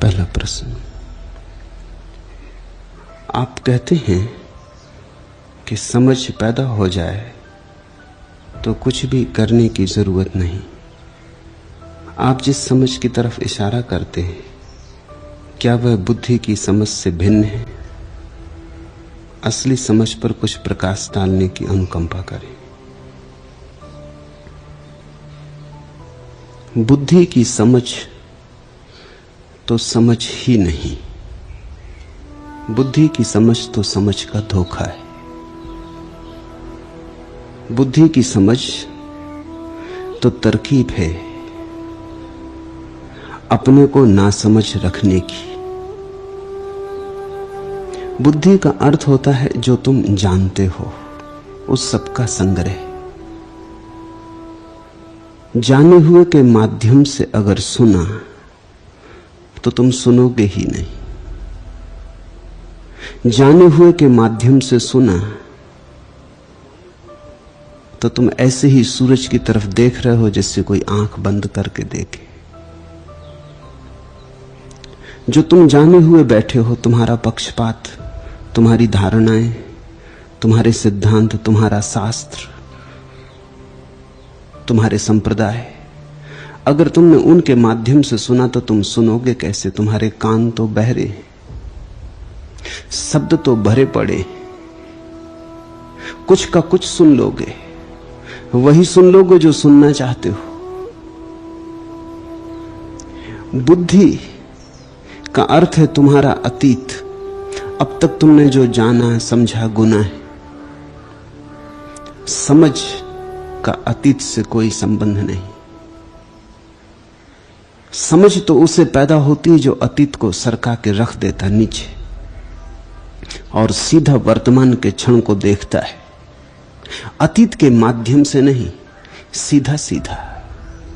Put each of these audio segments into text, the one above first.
पहला प्रश्न, आप कहते हैं कि समझ पैदा हो जाए तो कुछ भी करने की जरूरत नहीं। आप जिस समझ की तरफ इशारा करते हैं, क्या वह बुद्धि की समझ से भिन्न है? असली समझ पर कुछ प्रकाश डालने की अनुकंपा करें। बुद्धि की समझ तो समझ ही नहीं। बुद्धि की समझ तो समझ का धोखा है। बुद्धि की समझ तो तरकीब है अपने को नासमझ रखने की। बुद्धि का अर्थ होता है जो तुम जानते हो, उस सब का संग्रह। जाने हुए के माध्यम से अगर सुना तो तुम सुनोगे ही नहीं। जाने हुए के माध्यम से सुना तो तुम ऐसे ही सूरज की तरफ देख रहे हो जैसे कोई आंख बंद करके देखे। जो तुम जाने हुए बैठे हो, तुम्हारा पक्षपात, तुम्हारी धारणाएं, तुम्हारे सिद्धांत, तुम्हारा शास्त्र, तुम्हारे संप्रदाय, अगर तुमने उनके माध्यम से सुना तो तुम सुनोगे कैसे? तुम्हारे कान तो बहरे, शब्द तो भरे पड़े, कुछ का कुछ सुन लोगे, वही सुन लोगे जो सुनना चाहते हो। बुद्धि का अर्थ है तुम्हारा अतीत। अब तक तुमने जो जाना समझा गुना है। समझ का अतीत से कोई संबंध नहीं। समझ तो उसे पैदा होती है जो अतीत को सरका के रख देता नीचे और सीधा वर्तमान के क्षण को देखता है। अतीत के माध्यम से नहीं, सीधा सीधा,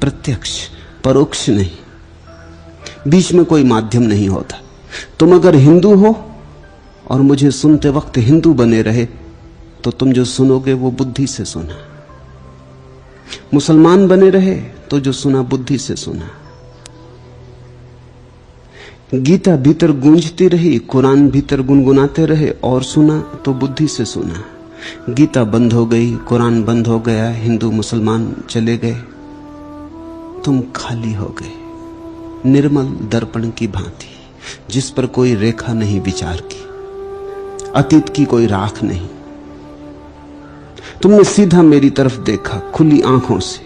प्रत्यक्ष, परोक्ष नहीं, बीच में कोई माध्यम नहीं होता। तुम अगर हिंदू हो और मुझे सुनते वक्त हिंदू बने रहे तो तुम जो सुनोगे वो बुद्धि से सुना। मुसलमान बने रहे तो जो सुना बुद्धि से सुना। गीता भीतर गूंजती रही, कुरान भीतर गुनगुनाते रहे और सुना तो बुद्धि से सुना। गीता बंद हो गई, कुरान बंद हो गया, हिंदू मुसलमान चले गए, तुम खाली हो गए, निर्मल दर्पण की भांति जिस पर कोई रेखा नहीं विचार की, अतीत की कोई राख नहीं। तुमने सीधा मेरी तरफ देखा खुली आंखों से,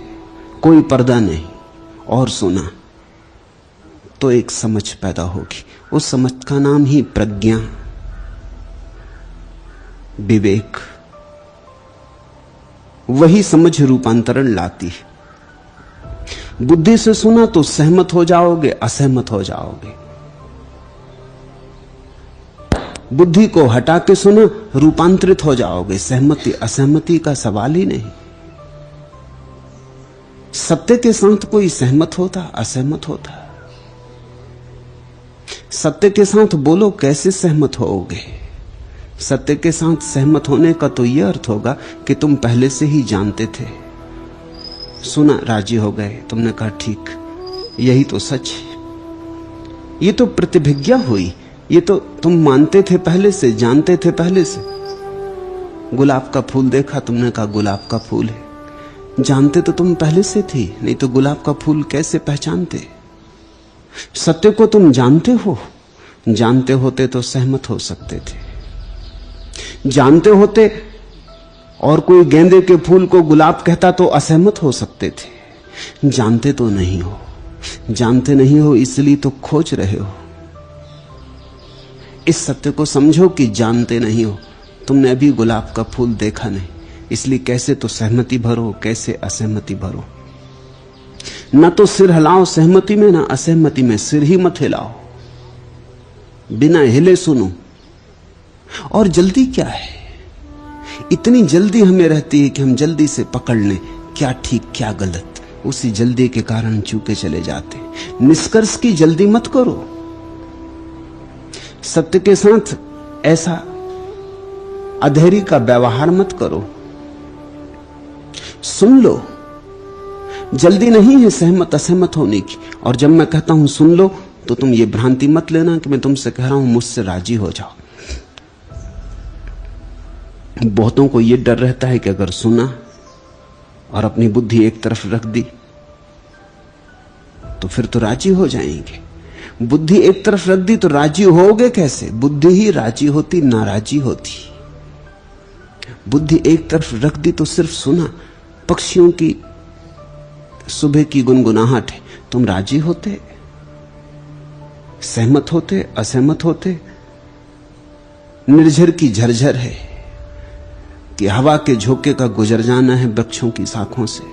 कोई पर्दा नहीं, और सुना तो एक समझ पैदा होगी। उस समझ का नाम ही प्रज्ञा, विवेक। वही समझ रूपांतरण लाती है। बुद्धि से सुना तो सहमत हो जाओगे, असहमत हो जाओगे। बुद्धि को हटा के सुना, रूपांतरित हो जाओगे। सहमति असहमति का सवाल ही नहीं। सत्य के साथ कोई सहमत होता, असहमत होता? सत्य के साथ बोलो, कैसे सहमत होओगे? सत्य के साथ सहमत होने का तो यह अर्थ होगा कि तुम पहले से ही जानते थे। सुना, राजी हो गए, तुमने कहा ठीक, यही तो सच है। ये तो प्रतिभिज्ञा हुई, ये तो तुम मानते थे पहले से, जानते थे पहले से। गुलाब का फूल देखा, तुमने कहा गुलाब का फूल है। जानते तो तुम पहले से थी, नहीं तो गुलाब का फूल कैसे पहचानते? सत्य को तुम जानते हो, जानते होते तो सहमत हो सकते थे। जानते होते और कोई गेंदे के फूल को गुलाब कहता तो असहमत हो सकते थे। जानते तो नहीं हो, जानते नहीं हो इसलिए तो खोज रहे हो। इस सत्य को समझो कि जानते नहीं हो, तुमने अभी गुलाब का फूल देखा नहीं, इसलिए कैसे तो सहमति भरो, कैसे असहमति भरो। न तो सिर हिलाओ सहमति में, ना असहमति में, सिर ही मत हिलाओ, बिना हिले सुनो। और जल्दी क्या है? इतनी जल्दी हमें रहती है कि हम जल्दी से पकड़ लें क्या ठीक क्या गलत। उसी जल्दी के कारण चूके चले जाते। निष्कर्ष की जल्दी मत करो। सत्य के साथ ऐसा अधैर्य का व्यवहार मत करो। सुन लो, जल्दी नहीं है सहमत असहमत होने की। और जब मैं कहता हूं सुन लो तो तुम ये भ्रांति मत लेना कि मैं तुमसे कह रहा हूं मुझसे राजी हो जाओ। बहुतों को यह डर रहता है कि अगर सुना और अपनी बुद्धि एक तरफ रख दी तो फिर तो राजी हो जाएंगे। बुद्धि एक तरफ रख दी तो राजी होगे कैसे? बुद्धि ही राजी होती, नाराजी होती। बुद्धि एक तरफ रख दी तो सिर्फ सुना, पक्षियों की सुबह की गुनगुनाहट है, तुम राजी होते, सहमत होते, असहमत होते? निर्झर की झरझर है कि हवा के झोंके का गुजर जाना है वृक्षों की शाखों से,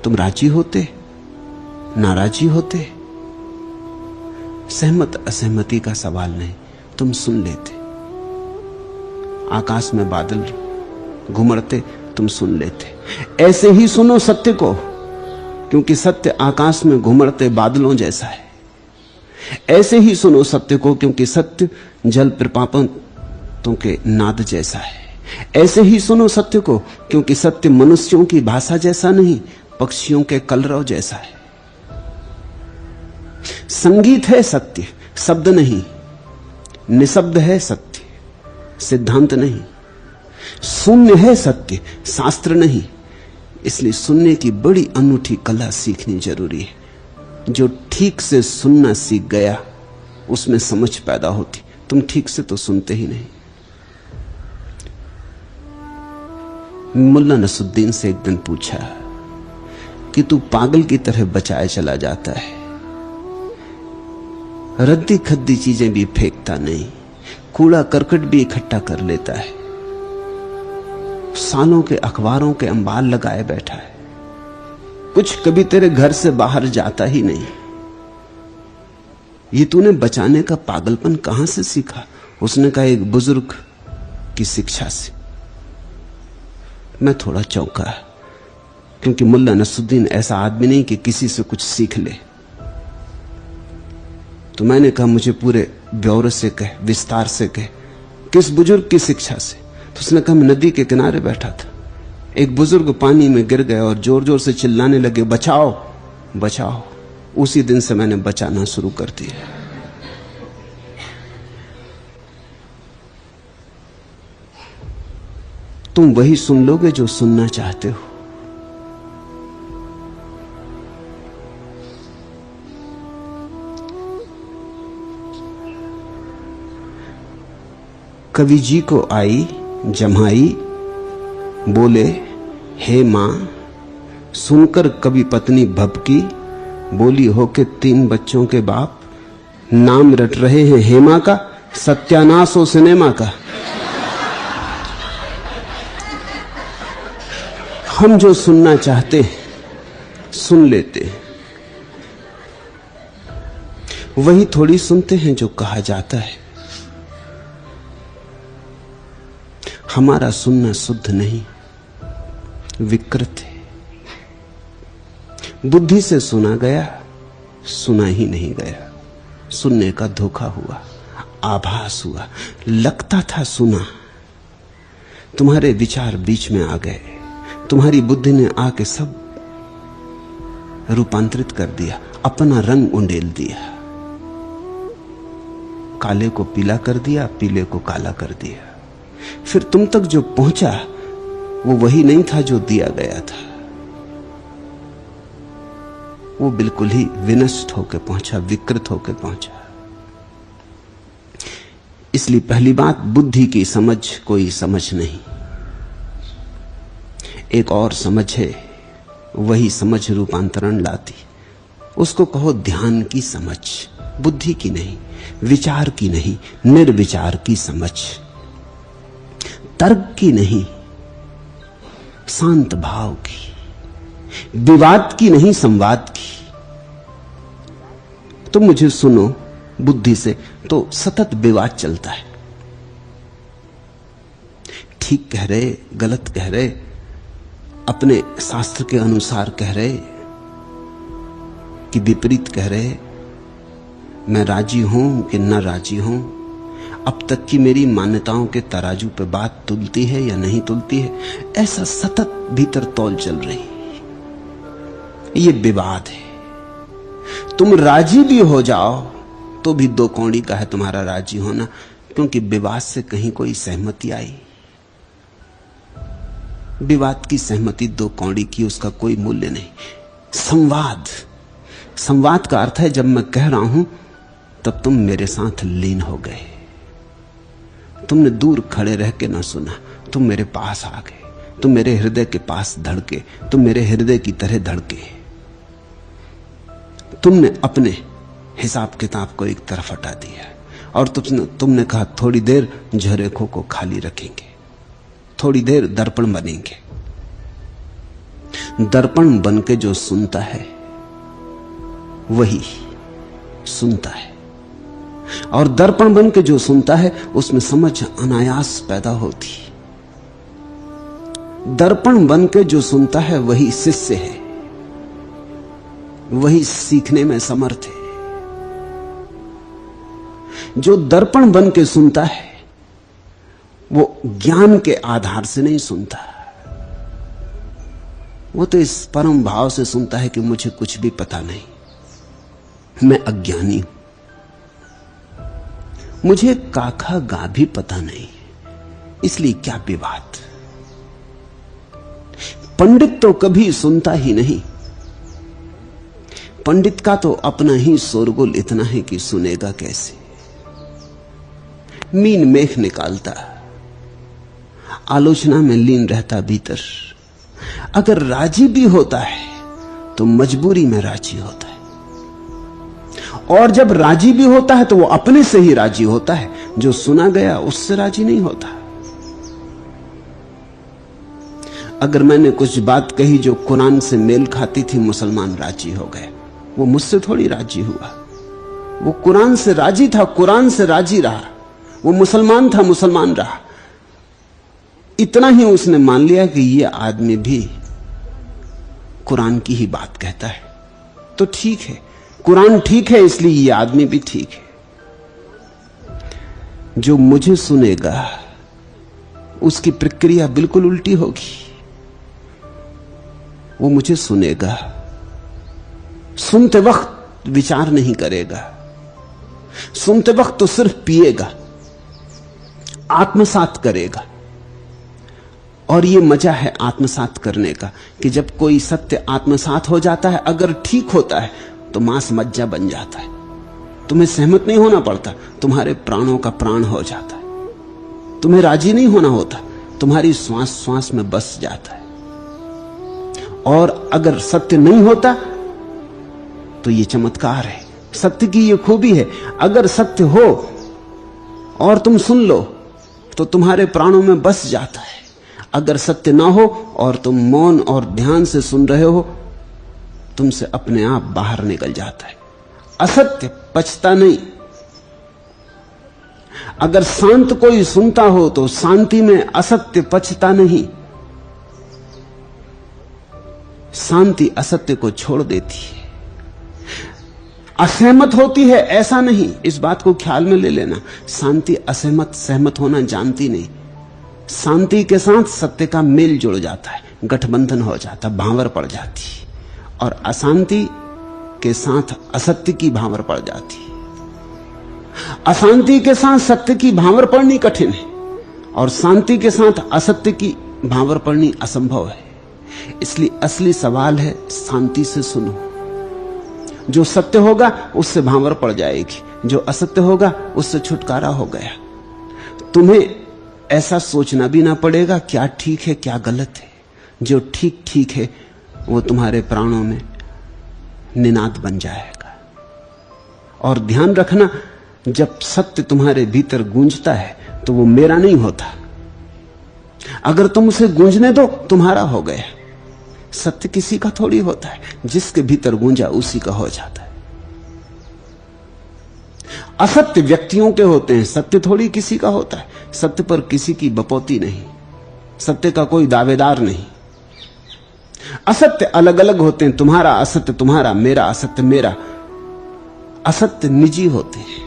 तुम राजी होते, नाराजी होते? सहमत असहमति का सवाल नहीं, तुम सुन लेते। आकाश में बादल घुमड़ते, तुम सुन लेते। ऐसे ही सुनो सत्य को, क्योंकि सत्य आकाश में घुमड़ते बादलों जैसा है। ऐसे ही सुनो सत्य को, क्योंकि सत्य जल प्रपातों के नाद जैसा है। ऐसे ही सुनो सत्य को, क्योंकि सत्य मनुष्यों की भाषा जैसा नहीं, पक्षियों के कलरव जैसा है। संगीत है सत्य, शब्द नहीं। निशब्द है सत्य, सिद्धांत नहीं। शून्य है सत्य, शास्त्र नहीं। इसलिए सुनने की बड़ी अनूठी कला सीखनी जरूरी है। जो ठीक से सुनना सीख गया उसमें समझ पैदा होती। तुम ठीक से तो सुनते ही नहीं। मुल्ला नसरुद्दीन से एक दिन पूछा कि तू पागल की तरह बचाए चला जाता है, रद्दी खद्दी चीजें भी फेंकता नहीं, कूड़ा करकट भी इकट्ठा कर लेता है, सालों के अखबारों के अंबार लगाए बैठा है, कुछ कभी तेरे घर से बाहर जाता ही नहीं। ये तूने बचाने का पागलपन कहां से सीखा? उसने कहा एक बुजुर्ग की शिक्षा से। मैं थोड़ा चौंका, क्योंकि मुल्ला नसरुद्दीन ऐसा आदमी नहीं कि किसी से कुछ सीख ले। तो मैंने कहा मुझे पूरे ब्यौरे से कह, विस्तार से कह, किस बुजुर्ग की शिक्षा से? तो उसने कहा मैं नदी के किनारे बैठा था, एक बुजुर्ग पानी में गिर गए और जोर जोर से चिल्लाने लगे, बचाओ बचाओ। उसी दिन से मैंने बचाना शुरू कर दिया। तुम वही सुन लोगे जो सुनना चाहते हो। कवि जी को आई जमाई, बोले हे मां। सुनकर कवि पत्नी भबकी, बोली होके 3 बच्चों के बाप। नाम रट रहे हैं हेमा का, सत्यानाश हो सिनेमा का। हम जो सुनना चाहते हैं सुन लेते हैं, वही थोड़ी सुनते हैं जो कहा जाता है। हमारा सुनना शुद्ध नहीं, विकृत है। बुद्धि से सुना गया, सुना ही नहीं गया। सुनने का धोखा हुआ, आभास हुआ, लगता था सुना। तुम्हारे विचार बीच में आ गए, तुम्हारी बुद्धि ने आके सब रूपांतरित कर दिया, अपना रंग उंडेल दिया। काले को पीला कर दिया, पीले को काला कर दिया। फिर तुम तक जो पहुंचा वो वही नहीं था जो दिया गया था, वो बिल्कुल ही विनष्ट होकर पहुंचा, विकृत होकर पहुंचा। इसलिए पहली बात, बुद्धि की समझ कोई समझ नहीं। एक और समझ है, वही समझ रूपांतरण लाती। उसको कहो ध्यान की समझ, बुद्धि की नहीं, विचार की नहीं, निर्विचार की समझ, तर्क की नहीं, शांत भाव की, विवाद की नहीं, संवाद की। तो मुझे सुनो बुद्धि से तो सतत विवाद चलता है। ठीक कह रहे, गलत कह रहे, अपने शास्त्र के अनुसार कह रहे कि विपरीत कह रहे, मैं राजी हूं कि न राजी हूं, अब तक की मेरी मान्यताओं के तराजू पे बात तुलती है या नहीं तुलती है, ऐसा सतत भीतर तौल चल रही। ये विवाद है। तुम राजी भी हो जाओ तो भी दो कौड़ी का है तुम्हारा राजी होना, क्योंकि विवाद से कहीं कोई सहमति आई। विवाद की सहमति दो कौड़ी की, उसका कोई मूल्य नहीं। संवाद, संवाद का अर्थ है जब मैं कह रहा हूं तब तुम मेरे साथ लीन हो गए। तुमने दूर खड़े रह के ना सुना, तुम मेरे पास आ गए, तुम मेरे हृदय के पास धड़के, तुम मेरे हृदय की तरह धड़के। तुमने अपने हिसाब किताब को एक तरफ हटा दिया और तुमने कहा थोड़ी देर झरेखों को खाली रखेंगे, थोड़ी देर दर्पण बनेंगे। दर्पण बन के जो सुनता है वही सुनता है, और दर्पण बन के जो सुनता है उसमें समझ अनायास पैदा होती। दर्पण बन के जो सुनता है वही शिष्य है, वही सीखने में समर्थ है। जो दर्पण बन के सुनता है वो ज्ञान के आधार से नहीं सुनता, वो तो इस परम भाव से सुनता है कि मुझे कुछ भी पता नहीं, मैं अज्ञानी हूं, मुझे काखा गा भी पता नहीं, इसलिए क्या विवाद। पंडित तो कभी सुनता ही नहीं। पंडित का तो अपना ही शोरगुल इतना है कि सुनेगा कैसे। मीन मेख निकालता, आलोचना में लीन रहता भीतर। अगर राजी भी होता है तो मजबूरी में राजी होता है, और जब राजी भी होता है तो वो अपने से ही राजी होता है, जो सुना गया उससे राजी नहीं होता। अगर मैंने कुछ बात कही जो कुरान से मेल खाती थी, मुसलमान राजी हो गए, वो मुझसे थोड़ी राजी हुआ। वो कुरान से राजी था, कुरान से राजी रहा। वो मुसलमान था, मुसलमान रहा। इतना ही उसने मान लिया कि ये आदमी भी कुरान की ही बात कहता है, तो ठीक है, कुरान ठीक है, इसलिए ये आदमी भी ठीक है। जो मुझे सुनेगा उसकी प्रक्रिया बिल्कुल उल्टी होगी। वो मुझे सुनेगा, सुनते वक्त विचार नहीं करेगा, सुनते वक्त तो सिर्फ पिएगा, आत्मसात करेगा। और ये मजा है आत्मसात करने का कि जब कोई सत्य आत्मसात हो जाता है, अगर ठीक होता है तो मांस मज्जा बन जाता है, तुम्हें सहमत नहीं होना पड़ता, तुम्हारे प्राणों का प्राण हो जाता है। तुम्हें राजी नहीं होना होता, तुम्हारी श्वास श्वास में बस जाता है। और अगर सत्य नहीं होता तो ये चमत्कार है, सत्य की ये खूबी है। अगर सत्य हो और तुम सुन लो तो तुम्हारे प्राणों में बस जाता है। अगर सत्य ना हो और तुम मौन और ध्यान से सुन रहे हो, तुमसे अपने आप बाहर निकल जाता है। असत्य पचता नहीं। अगर शांत कोई सुनता हो तो शांति में असत्य पचता नहीं। शांति असत्य को छोड़ देती है, असहमत होती है ऐसा नहीं, इस बात को ख्याल में ले लेना। शांति असहमत सहमत होना जानती नहीं। शांति के साथ सत्य का मेल जुड़ जाता है, गठबंधन हो जाता, भांवर पड़ जाती। और अशांति के साथ असत्य की भांवर पड़ जाती। अशांति के साथ सत्य की भांवर पड़नी कठिन है, और शांति के साथ असत्य की भांवर पड़नी असंभव है। इसलिए असली सवाल है, शांति से सुनो। जो सत्य होगा उससे भांवर पड़ जाएगी, जो असत्य होगा उससे छुटकारा हो गया। तुम्हें ऐसा सोचना भी ना पड़ेगा क्या ठीक है क्या गलत है। जो ठीक ठीक है वो तुम्हारे प्राणों में निनाद बन जाएगा। और ध्यान रखना, जब सत्य तुम्हारे भीतर गूंजता है तो वो मेरा नहीं होता। अगर तुम उसे गूंजने दो, तुम्हारा हो गया। सत्य किसी का थोड़ी होता है, जिसके भीतर गूंजा उसी का हो जाता है। असत्य व्यक्तियों के होते हैं, सत्य थोड़ी किसी का होता है। सत्य पर किसी की बपौती नहीं, सत्य का कोई दावेदार नहीं। असत्य अलग अलग होते हैं, तुम्हारा असत्य तुम्हारा, मेरा असत्य मेरा। असत्य निजी होते हैं।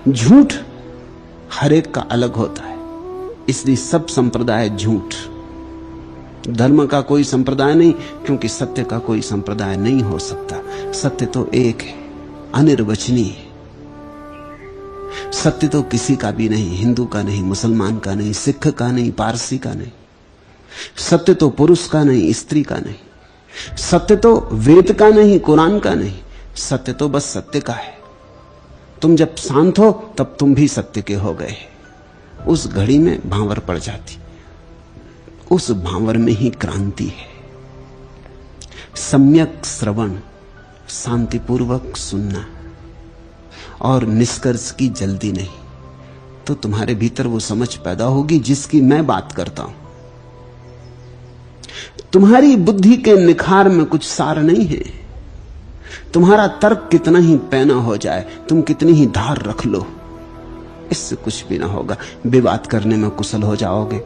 झूठ हर एक का अलग होता है, इसलिए सब संप्रदाय झूठ। धर्म का कोई संप्रदाय नहीं, क्योंकि सत्य का कोई संप्रदाय नहीं हो सकता। सत्य तो एक है, अनिर्वचनीय है। सत्य तो किसी का भी नहीं, हिंदू का नहीं, मुसलमान का नहीं, सिख का नहीं, पारसी का नहीं। सत्य तो पुरुष का नहीं, स्त्री का नहीं। सत्य तो वेद का नहीं, कुरान का नहीं। सत्य तो बस सत्य का है। तुम जब शांत हो तब तुम भी सत्य के हो गए। उस घड़ी में भांवर पड़ जाती, उस भांवर में ही क्रांति है। सम्यक श्रवण, शांतिपूर्वक सुनना और निष्कर्ष की जल्दी नहीं, तो तुम्हारे भीतर वो समझ पैदा होगी जिसकी मैं बात करता हूं। तुम्हारी बुद्धि के निखार में कुछ सार नहीं है। तुम्हारा तर्क कितना ही पैना हो जाए, तुम कितनी ही धार रख लो, इससे कुछ भी ना होगा। विवाद करने में कुशल हो जाओगे,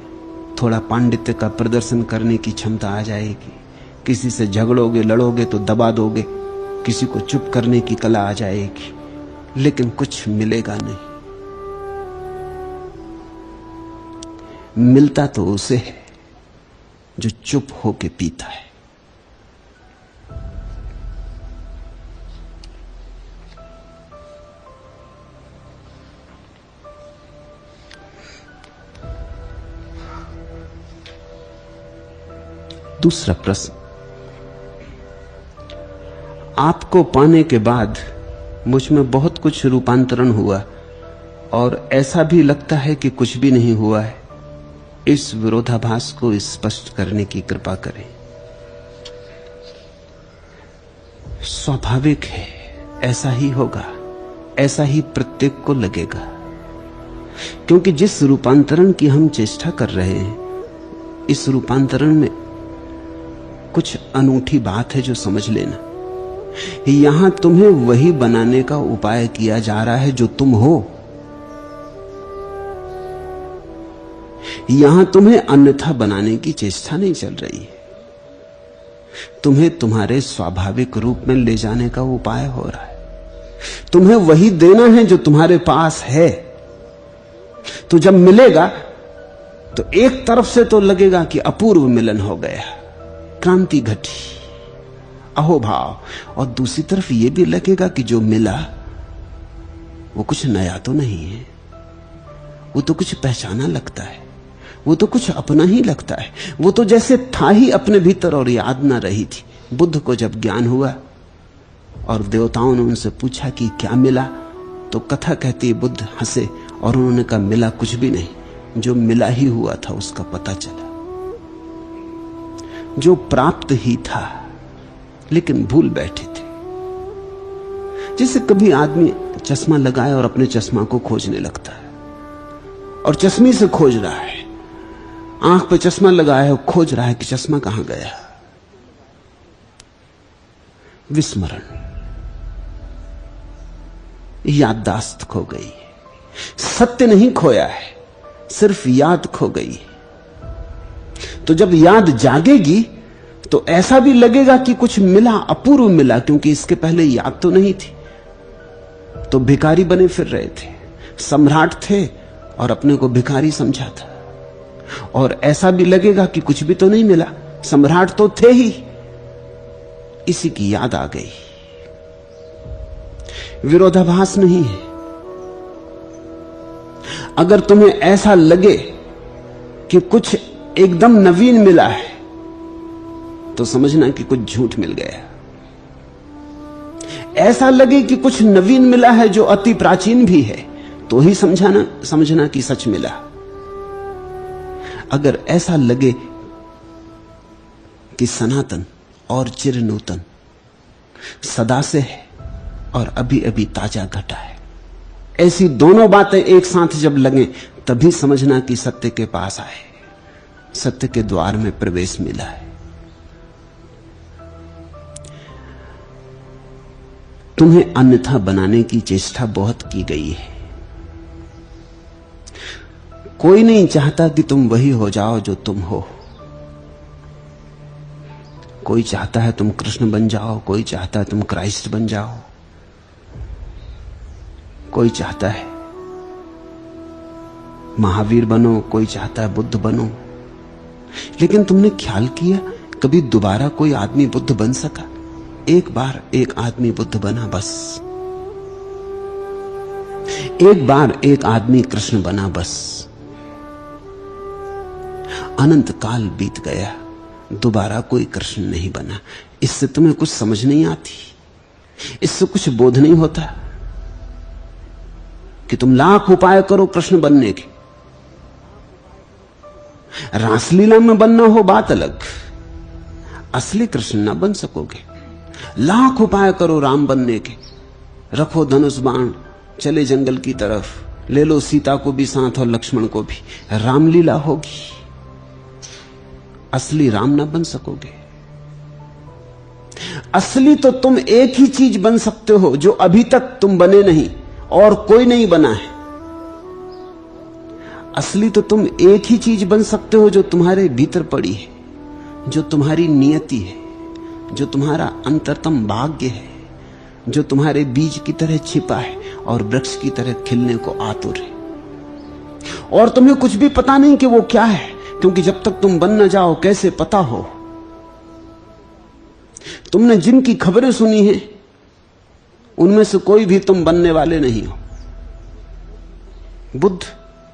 थोड़ा पांडित्य का प्रदर्शन करने की क्षमता आ जाएगी। किसी से झगड़ोगे, लड़ोगे तो दबा दोगे, किसी को चुप करने की कला आ जाएगी, लेकिन कुछ मिलेगा नहीं। मिलता तो उसे है जो चुप होके पीता है। दूसरा प्रश्न, आपको पाने के बाद मुझ में बहुत कुछ रूपांतरण हुआ और ऐसा भी लगता है कि कुछ भी नहीं हुआ है। इस विरोधाभास को स्पष्ट करने की कृपा करें। स्वाभाविक है, ऐसा ही होगा, ऐसा ही प्रत्येक को लगेगा, क्योंकि जिस रूपांतरण की हम चेष्टा कर रहे हैं, इस रूपांतरण में कुछ अनूठी बात है जो समझ लेना। यहां तुम्हें वही बनाने का उपाय किया जा रहा है जो तुम हो। यहां तुम्हें अन्यथा बनाने की चेष्टा नहीं चल रही है, तुम्हें तुम्हारे स्वाभाविक रूप में ले जाने का उपाय हो रहा है। तुम्हें वही देना है जो तुम्हारे पास है। तो जब मिलेगा तो एक तरफ से तो लगेगा कि अपूर्व मिलन हो गया, क्रांति घटी, अहोभाव, और दूसरी तरफ यह भी लगेगा कि जो मिला वो कुछ नया तो नहीं है, वो तो कुछ पहचाना लगता है, वो तो कुछ अपना ही लगता है, वो तो जैसे था ही अपने भीतर और याद ना रही थी। बुद्ध को जब ज्ञान हुआ और देवताओं ने उनसे पूछा कि क्या मिला, तो कथा कहती है बुद्ध हंसे और उन्होंने कहा मिला कुछ भी नहीं, जो मिला ही हुआ था उसका पता चला, जो प्राप्त ही था लेकिन भूल बैठे थे। जैसे कभी आदमी चश्मा लगाए और अपने चश्मा को खोजने लगता है और चश्मे से खोज रहा है, आंख पे चश्मा लगाया है और खोज रहा है कि चश्मा कहां गया। विस्मरण, याददाश्त खो गई। सत्य नहीं खोया है, सिर्फ याद खो गई। तो जब याद जागेगी तो ऐसा भी लगेगा कि कुछ मिला, अपूर्व मिला, क्योंकि इसके पहले याद तो नहीं थी। तो भिखारी बने फिर रहे थे, सम्राट थे और अपने को भिखारी समझा था। और ऐसा भी लगेगा कि कुछ भी तो नहीं मिला, सम्राट तो थे ही, इसी की याद आ गई। विरोधाभास नहीं है। अगर तुम्हें ऐसा लगे कि कुछ एकदम नवीन मिला है तो समझना कि कुछ झूठ मिल गया। ऐसा लगे कि कुछ नवीन मिला है जो अति प्राचीन भी है तो ही समझना कि सच मिला। अगर ऐसा लगे कि सनातन और चिर नूतन सदा से है और अभी अभी ताजा घटा है, ऐसी दोनों बातें एक साथ जब लगें तभी समझना कि सत्य के पास आए, सत्य के द्वार में प्रवेश मिला है। तुम्हें अन्यथा बनाने की चेष्टा बहुत की गई है। कोई नहीं चाहता कि तुम वही हो जाओ जो तुम हो। कोई चाहता है तुम कृष्ण बन जाओ, कोई चाहता है तुम क्राइस्ट बन जाओ, कोई चाहता है महावीर बनो, कोई चाहता है बुद्ध बनो। लेकिन तुमने ख्याल किया कभी दोबारा कोई आदमी बुद्ध बन सका? एक बार एक आदमी बुद्ध बना, बस एक बार एक आदमी कृष्ण बना, बस अनंत काल बीत गया, दोबारा कोई कृष्ण नहीं बना। इससे तुम्हें कुछ समझ नहीं आती, इससे कुछ बोध नहीं होता कि तुम लाख उपाय करो कृष्ण बनने के। रासलीला में बनना हो बात अलग, असली कृष्ण ना बन सकोगे। लाख उपाय करो राम बनने के, रखो धनुष बाण, चले जंगल की तरफ, ले लो सीता को भी साथ और लक्ष्मण को भी, रामलीला होगी, असली राम ना बन सकोगे। असली तो तुम एक ही चीज बन सकते हो जो अभी तक तुम बने नहीं और कोई नहीं बना है। असली तो तुम एक ही चीज बन सकते हो जो तुम्हारे भीतर पड़ी है, जो तुम्हारी नियति है, जो तुम्हारा अंतरतम भाग्य है, जो तुम्हारे बीज की तरह छिपा है और वृक्ष की तरह खिलने को आतुर है। और तुम्हें कुछ भी पता नहीं कि वो क्या है, क्योंकि जब तक तुम बन न जाओ कैसे पता हो। तुमने जिनकी खबरें सुनी हैं उनमें से कोई भी तुम बनने वाले नहीं हो।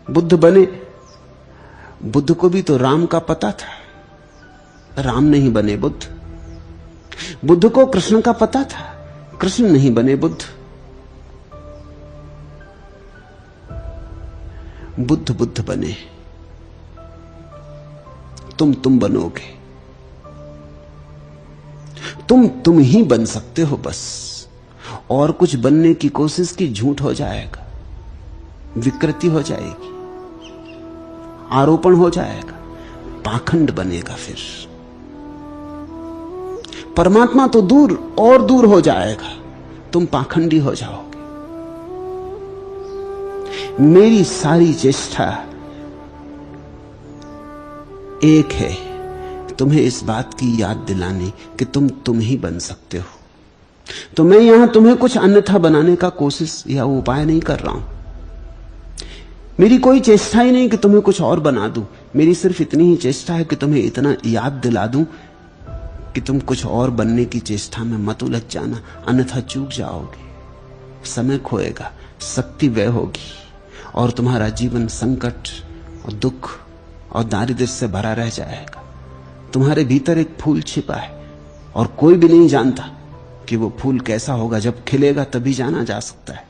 बुद्ध बने, बुद्ध को भी तो राम का पता था, राम नहीं बने बुद्ध। बुद्ध को कृष्ण का पता था, कृष्ण नहीं बने बुद्ध। बुद्ध बने, तुम बनोगे, तुम ही बन सकते हो बस। और कुछ बनने की कोशिश की झूठ हो जाएगा, विकृति हो जाएगी, आरोपण हो जाएगा, पाखंड बनेगा। फिर परमात्मा तो दूर और दूर हो जाएगा, तुम पाखंडी हो जाओगे। मेरी सारी चेष्टा एक है, तुम्हें इस बात की याद दिलानी कि तुम ही बन सकते हो। तो मैं यहां तुम्हें कुछ अन्यथा बनाने का कोशिश या उपाय नहीं कर रहा हूं। मेरी कोई चेष्टा ही नहीं कि तुम्हें कुछ और बना दूं। मेरी सिर्फ इतनी ही चेष्टा है कि तुम्हें इतना याद दिला दूं कि तुम कुछ और बनने की चेष्टा में मत उलझ जाना, अन्यथा चूक जाओगे, समय खोएगा, शक्ति व्यय होगी और तुम्हारा जीवन संकट और दुख और दारिद्र्य से भरा रह जाएगा। तुम्हारे भीतर एक फूल छिपा है और कोई भी नहीं जानता कि वो फूल कैसा होगा। जब खिलेगा तभी जाना जा सकता है।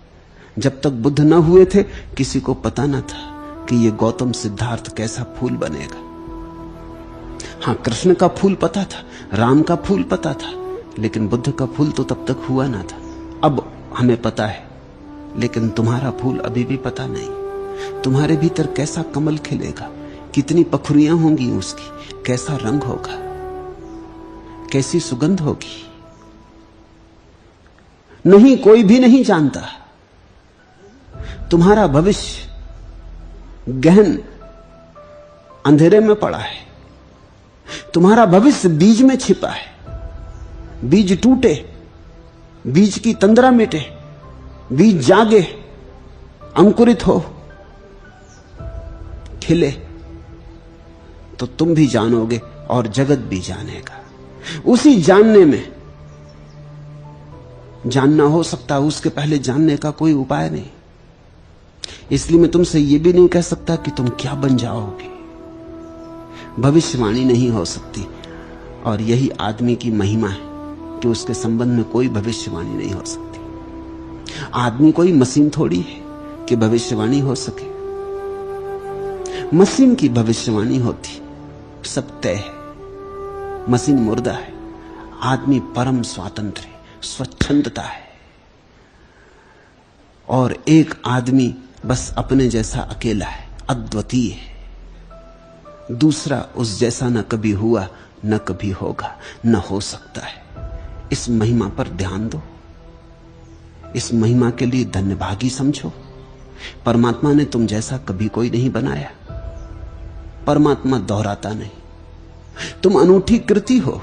जब तक बुद्ध न हुए थे किसी को पता न था कि ये गौतम सिद्धार्थ कैसा फूल बनेगा। हां, कृष्ण का फूल पता था, राम का फूल पता था, लेकिन बुद्ध का फूल तो तब तक हुआ ना था। अब हमें पता है, लेकिन तुम्हारा फूल अभी भी पता नहीं। तुम्हारे भीतर कैसा कमल खिलेगा, कितनी पखुरियां होंगी उसकी, कैसा रंग होगा, कैसी सुगंध होगी, नहीं, कोई भी नहीं जानता। तुम्हारा भविष्य गहन अंधेरे में पड़ा है। तुम्हारा भविष्य बीज में छिपा है। बीज टूटे, बीज की तंद्रा मिटे, बीज जागे, अंकुरित हो, खिले, तो तुम भी जानोगे और जगत भी जानेगा। उसी जानने में जानना हो सकता, उसके पहले जानने का कोई उपाय नहीं। इसलिए मैं तुमसे यह भी नहीं कह सकता कि तुम क्या बन जाओगे। भविष्यवाणी नहीं हो सकती, और यही आदमी की महिमा है कि उसके संबंध में कोई भविष्यवाणी नहीं हो सकती। आदमी कोई मशीन थोड़ी है कि भविष्यवाणी हो सके। मशीन की भविष्यवाणी होती, सब तय है। मशीन मुर्दा है, आदमी परम स्वतंत्र है, स्वच्छंदता है। और एक आदमी बस अपने जैसा अकेला है, अद्वितीय है। दूसरा उस जैसा न कभी हुआ, न कभी होगा, न हो सकता है। इस महिमा पर ध्यान दो, इस महिमा के लिए धन्यभागी समझो। परमात्मा ने तुम जैसा कभी कोई नहीं बनाया। परमात्मा दोहराता नहीं, तुम अनूठी कृति हो।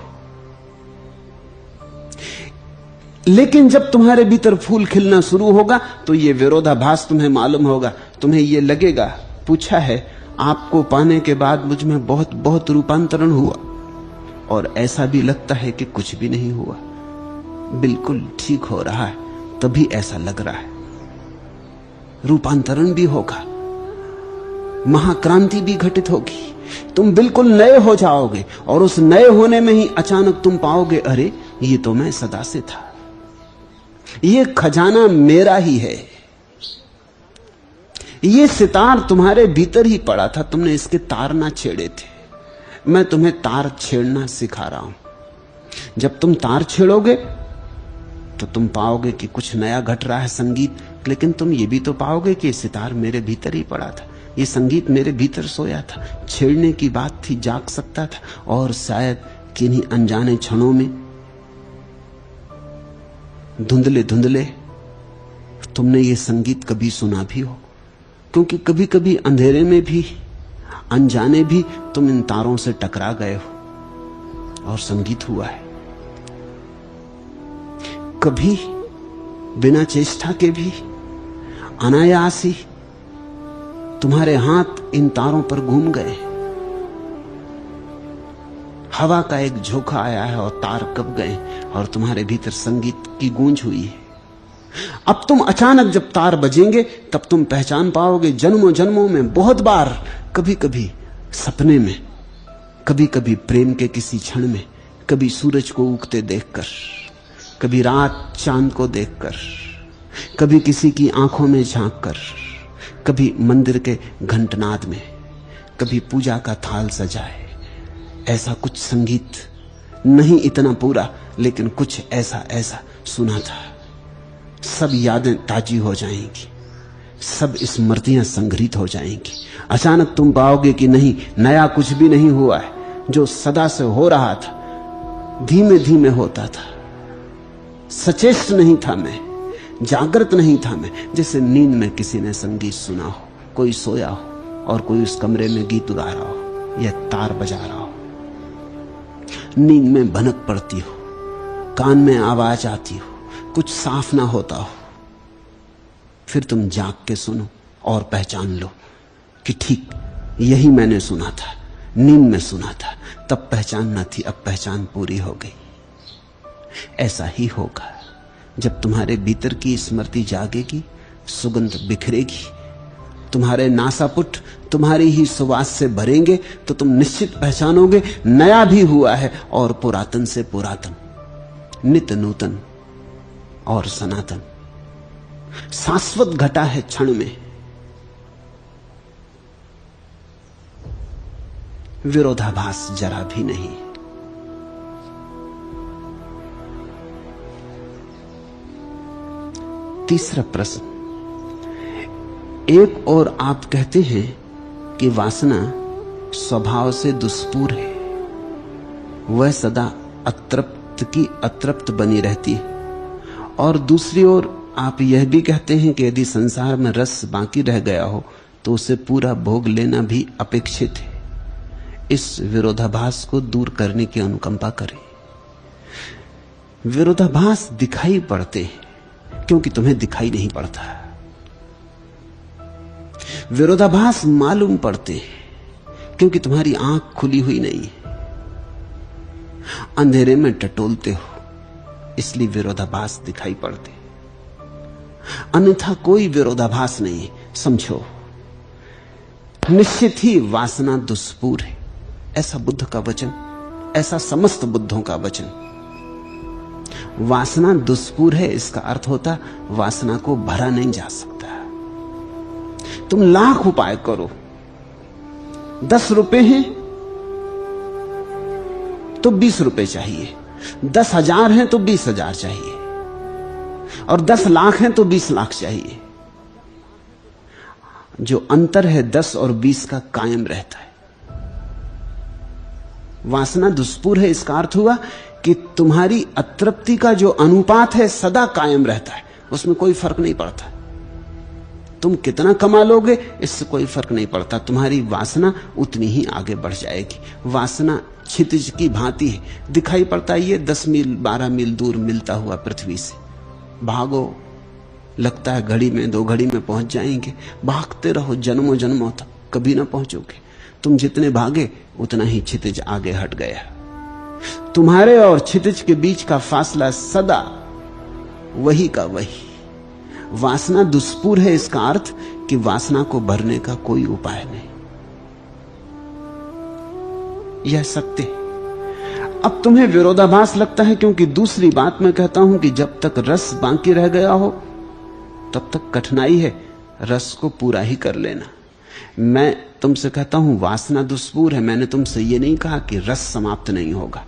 लेकिन जब तुम्हारे भीतर फूल खिलना शुरू होगा तो यह विरोधाभास तुम्हें मालूम होगा। तुम्हें यह लगेगा, पूछा है, आपको पाने के बाद मुझ में बहुत बहुत रूपांतरण हुआ, और ऐसा भी लगता है कि कुछ भी नहीं हुआ। बिल्कुल ठीक हो रहा है, तभी ऐसा लग रहा है। रूपांतरण भी होगा, महाक्रांति भी घटित होगी, तुम बिल्कुल नए हो जाओगे और उस नए होने में ही अचानक तुम पाओगे, अरे ये तो मैं सदा से था, ये खजाना मेरा ही है, ये सितार तुम्हारे भीतर ही पड़ा था, तुमने इसके तार ना छेड़े थे, मैं तुम्हें तार छेड़ना सिखा रहा हूं। जब तुम तार छेड़ोगे तो तुम पाओगे कि कुछ नया घट रहा है संगीत, लेकिन तुम ये भी तो पाओगे कि सितार मेरे भीतर ही पड़ा था, ये संगीत मेरे भीतर सोया था, छेड़ने की बात थी, जाग सकता था, और शायद किन्हीं अनजाने क्षणों में धुंधले धुंधले तुमने ये संगीत कभी सुना भी हो, क्योंकि कभी कभी अंधेरे में भी, अनजाने भी तुम इन तारों से टकरा गए हो और संगीत हुआ है। कभी बिना चेष्टा के भी अनायास ही तुम्हारे हाथ इन तारों पर घूम गए, हवा का एक झोंका आया है और तार कब गए और तुम्हारे भीतर संगीत की गूंज हुई है। अब तुम अचानक जब तार बजेंगे तब तुम पहचान पाओगे, जन्मों जन्मों में बहुत बार, कभी कभी सपने में, कभी कभी प्रेम के किसी क्षण में, कभी सूरज को उगते देखकर, कभी रात चांद को देखकर, कभी किसी की आंखों में झांककर, कभी मंदिर के घंटनाद में, कभी पूजा का थाल सजाए, ऐसा कुछ संगीत, नहीं इतना पूरा लेकिन कुछ ऐसा ऐसा सुना था। सब यादें ताजी हो जाएंगी, सब स्मृतियां संग्रहित हो जाएंगी। अचानक तुम पाओगे कि नहीं, नया कुछ भी नहीं हुआ है, जो सदा से हो रहा था धीमे धीमे होता था, सचेष्ट नहीं था मैं, जागृत नहीं था मैं, जैसे नींद में किसी ने संगीत सुना हो, कोई सोया हो और कोई उस कमरे में गीत गा रहा हो या तार बजा रहा हो। नींद में भनक पड़ती हो, कान में आवाज आती हो, कुछ साफ ना होता हो, फिर तुम जाग के सुनो और पहचान लो कि ठीक यही मैंने सुना था, नींद में सुना था, तब पहचान न थी, अब पहचान पूरी हो गई। ऐसा ही होगा जब तुम्हारे भीतर की स्मृति जागेगी, सुगंध बिखरेगी, तुम्हारे नासापुट तुम्हारी ही सुवास से भरेंगे, तो तुम निश्चित पहचानोगे नया भी हुआ है और पुरातन से पुरातन, नित्य नूतन और सनातन, शाश्वत घटा है क्षण में। विरोधाभास जरा भी नहीं। तीसरा प्रश्न, एक और आप कहते हैं कि वासना स्वभाव से दुष्पूर है, वह सदा अतृप्त की अतृप्त बनी रहती है, और दूसरी ओर आप यह भी कहते हैं कि यदि संसार में रस बाकी रह गया हो तो उसे पूरा भोग लेना भी अपेक्षित है। इस विरोधाभास को दूर करने की अनुकंपा करें। विरोधाभास दिखाई पड़ते हैं क्योंकि तुम्हें दिखाई नहीं पड़ता। विरोधाभास मालूम पड़ते हैं क्योंकि तुम्हारी आंख खुली हुई नहीं है, अंधेरे में टटोलते हो, इसलिए विरोधाभास दिखाई पड़ते, अन्यथा कोई विरोधाभास नहीं है। समझो, निश्चित ही वासना दुष्पूर है, ऐसा बुद्ध का वचन, ऐसा समस्त बुद्धों का वचन। वासना दुष्पूर है, इसका अर्थ होता वासना को भरा नहीं जा सकता। तुम लाख उपाय करो, 10 रुपए हैं तो 20 रुपए चाहिए, 10,000 हैं तो 20,000 चाहिए, और 10 लाख हैं तो 20 लाख चाहिए। जो अंतर है 10 और 20 का कायम रहता है। वासना दुष्पूर है, इसका अर्थ हुआ कि तुम्हारी अतृप्ति का जो अनुपात है सदा कायम रहता है, उसमें कोई फर्क नहीं पड़ता। तुम कितना कमा लोगे इससे कोई फर्क नहीं पड़ता, तुम्हारी वासना उतनी ही आगे बढ़ जाएगी। वासना क्षितिज की भांति है, दिखाई पड़ता है ये 10 मील 12 मील दूर मिलता हुआ पृथ्वी से। भागो, लगता है घड़ी में 2 घड़ी में पहुंच जाएंगे, भागते रहो जन्मों जन्मों तक, कभी ना पहुंचोगे। तुम जितने भागे उतना ही क्षितिज आगे हट गया। तुम्हारे और क्षितिज के बीच का फासला सदा वही का वही। वासना दुष्पूर है, इसका अर्थ कि वासना को भरने का कोई उपाय नहीं। यह सत्य है। अब तुम्हें विरोधाभास लगता है क्योंकि दूसरी बात मैं कहता हूं कि जब तक रस बाकी रह गया हो तब तक कठिनाई है, रस को पूरा ही कर लेना। मैं तुमसे कहता हूं वासना दुष्पूर है, मैंने तुमसे यह नहीं कहा कि रस समाप्त नहीं होगा।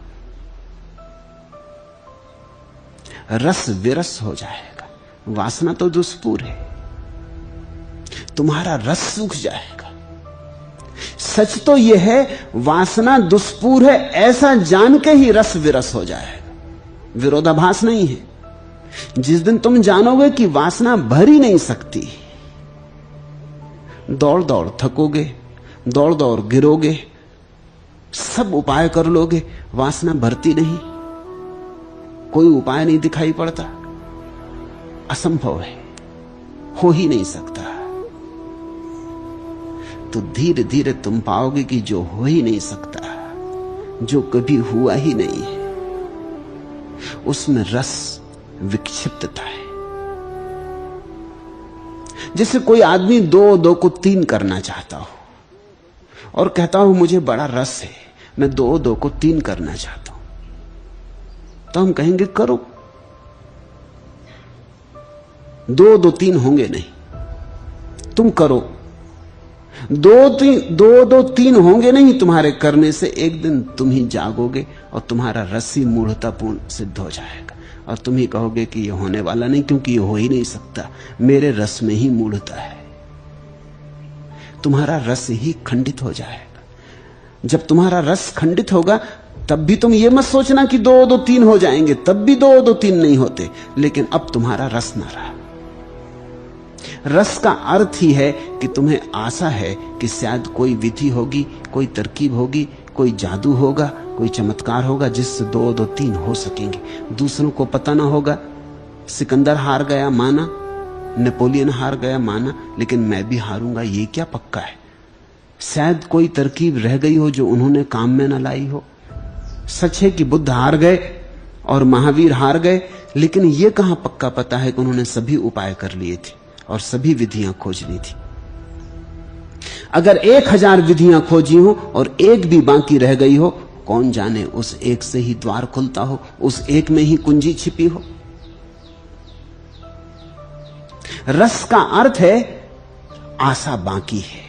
रस विरस हो जाएगा, वासना तो दुष्पूर है, तुम्हारा रस सूख जाएगा। सच तो यह है वासना दुष्पूर है ऐसा जान के ही रस विरस हो जाएगा, विरोधाभास नहीं है। जिस दिन तुम जानोगे कि वासना भर ही नहीं सकती, दौड़ दौड़ थकोगे, दौड़ दौड़ गिरोगे, सब उपाय कर लोगे, वासना भरती नहीं, कोई उपाय नहीं दिखाई पड़ता, असंभव है, हो ही नहीं सकता। तो धीरे धीरे तुम पाओगे कि जो हो ही नहीं सकता, जो कभी हुआ ही नहीं है, उसमें रस विक्षिप्तता है। जैसे कोई आदमी दो दो को तीन करना चाहता हो और कहता हो मुझे बड़ा रस है, मैं दो दो को तीन करना चाहता हूं, तो हम कहेंगे करो। दो दो तीन होंगे नहीं, तुम करो। दो तीन होंगे नहीं तुम्हारे करने से, एक दिन तुम ही जागोगे और तुम्हारा रस ही मूढ़तापूर्ण सिद्ध हो जाएगा और तुम ही कहोगे कि यह होने वाला नहीं, क्योंकि यह हो ही नहीं सकता, मेरे रस में ही मूढ़ता है। तुम्हारा रस ही खंडित हो जाएगा। जब तुम्हारा रस खंडित होगा तब भी तुम ये मत सोचना कि दो दो तीन हो जाएंगे, तब भी दो दो तीन नहीं होते, लेकिन अब तुम्हारा रस ना रहा। रस का अर्थ ही है कि तुम्हें आशा है कि शायद कोई विधि होगी, कोई तरकीब होगी, कोई जादू होगा, कोई चमत्कार होगा जिससे दो दो तीन हो सकेंगे। दूसरों को पता ना होगा, सिकंदर हार गया माना, नेपोलियन हार गया माना, लेकिन मैं भी हारूंगा ये क्या पक्का है? शायद कोई तरकीब रह गई हो जो उन्होंने काम में न लाई हो। सच है कि बुद्ध हार गए और महावीर हार गए, लेकिन यह कहां पक्का पता है कि उन्होंने सभी उपाय कर लिए थे और सभी विधियां खोज ली थी। अगर 1000 विधियां खोजी हो और एक भी बाकी रह गई हो, कौन जाने उस एक से ही द्वार खुलता हो, उस एक में ही कुंजी छिपी हो। रस का अर्थ है आशा बाकी है,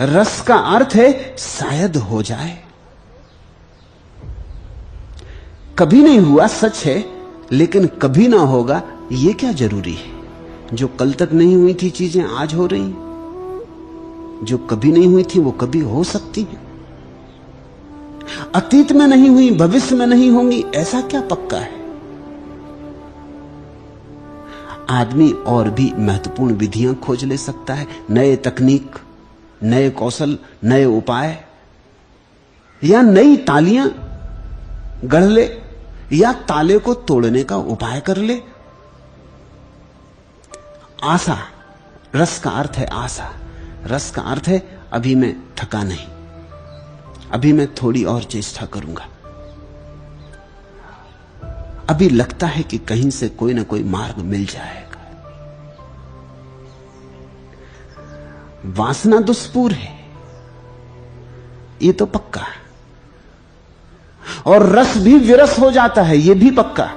रस का अर्थ है शायद हो जाए। कभी नहीं हुआ सच है, लेकिन कभी ना होगा यह क्या जरूरी है? जो कल तक नहीं हुई थी चीजें आज हो रही हैं, जो कभी नहीं हुई थी वो कभी हो सकती हैं। अतीत में नहीं हुई भविष्य में नहीं होंगी, ऐसा क्या पक्का है? आदमी और भी महत्वपूर्ण विधियां खोज ले सकता है, नए तकनीक, नए कौशल, नए उपाय, या नई तालियां गढ़ ले, या ताले को तोड़ने का उपाय कर ले। आशा, रस का अर्थ है आशा। रस का अर्थ है अभी मैं थका नहीं, अभी मैं थोड़ी और चेष्टा करूंगा, अभी लगता है कि कहीं से कोई ना कोई मार्ग मिल जाएगा। वासना दुष्पूर है, ये तो पक्का है, और रस भी विरस हो जाता है, ये भी पक्का।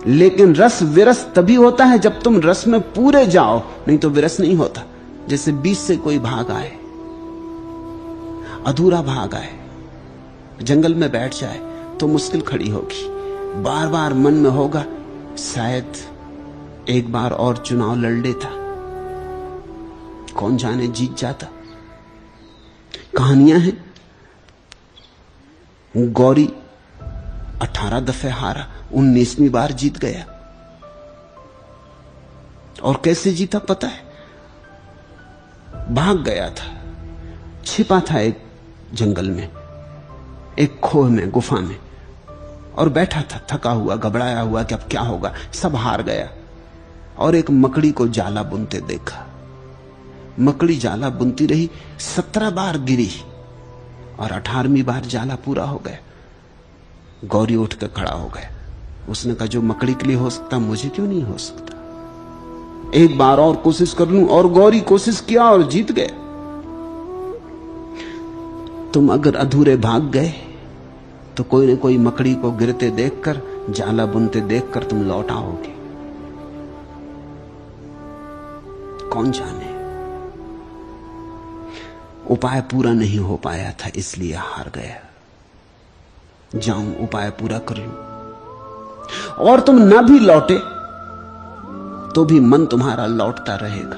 लेकिन रस विरस तभी होता है जब तुम रस में पूरे जाओ, नहीं तो विरस नहीं होता। जैसे बीच से कोई भाग आए, अधूरा भाग आए, जंगल में बैठ जाए तो मुश्किल खड़ी होगी। बार बार मन में होगा शायद एक बार और चुनाव लड़ लेता, कौन जाने जीत जाता। कहानियां हैं, गौरी 18 दफे हारा, 19वीं बार जीत गया। और कैसे जीता पता है? भाग गया था, छिपा था एक जंगल में, एक खोह में, गुफा में, और बैठा था थका हुआ, घबराया हुआ कि अब क्या होगा, सब हार गया। और एक मकड़ी को जाला बुनते देखा, मकड़ी जाला बुनती रही, 17 बार गिरी और 18वीं बार जाला पूरा हो गया। गौरी उठ कर खड़ा हो गया, उसने कहा जो मकड़ी के लिए हो सकता मुझे क्यों नहीं हो सकता? एक बार और कोशिश कर लूं। और गौरी कोशिश किया और जीत गए। तुम अगर अधूरे भाग गए तो कोई न कोई मकड़ी को गिरते देखकर, जाला बुनते देखकर तुम लौट आओगे। कौन जाने। उपाय पूरा नहीं हो पाया था इसलिए हार गया। जाऊं उपाय पूरा कर लूं। और तुम ना भी लौटे तो भी मन तुम्हारा लौटता रहेगा।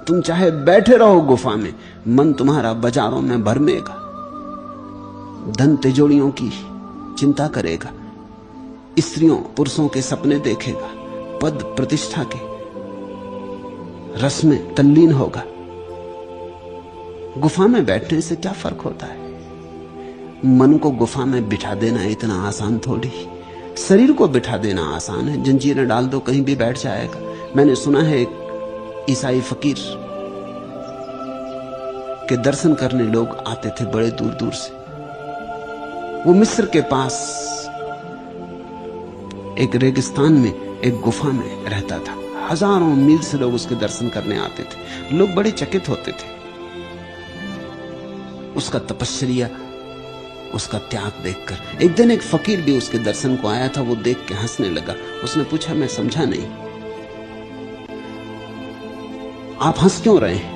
तुम चाहे बैठे रहो गुफा में, मन तुम्हारा बाजारों में भरमेगा, धन तिजोरियों की चिंता करेगा, स्त्रियों पुरुषों के सपने देखेगा, पद प्रतिष्ठा के रस में तल्लीन होगा। गुफा में बैठने से क्या फर्क होता है? मन को गुफा में बिठा देना इतना आसान थोड़ी। शरीर को बिठा देना आसान है, जंजीरें डाल दो कहीं भी बैठ जाएगा। मैंने सुना है एक ईसाई फकीर के दर्शन करने लोग आते थे बड़े दूर दूर से। वो मिस्र के पास एक रेगिस्तान में एक गुफा में रहता था। हजारों मील से लोग उसके दर्शन करने आते थे। लोग बड़े चकित होते थे उसका तपस्या, उसका त्याग देखकर। एक दिन एक फकीर भी उसके दर्शन को आया था। वो देख के हंसने लगा। उसने पूछा, मैं समझा नहीं, आप हंस क्यों रहे हैं?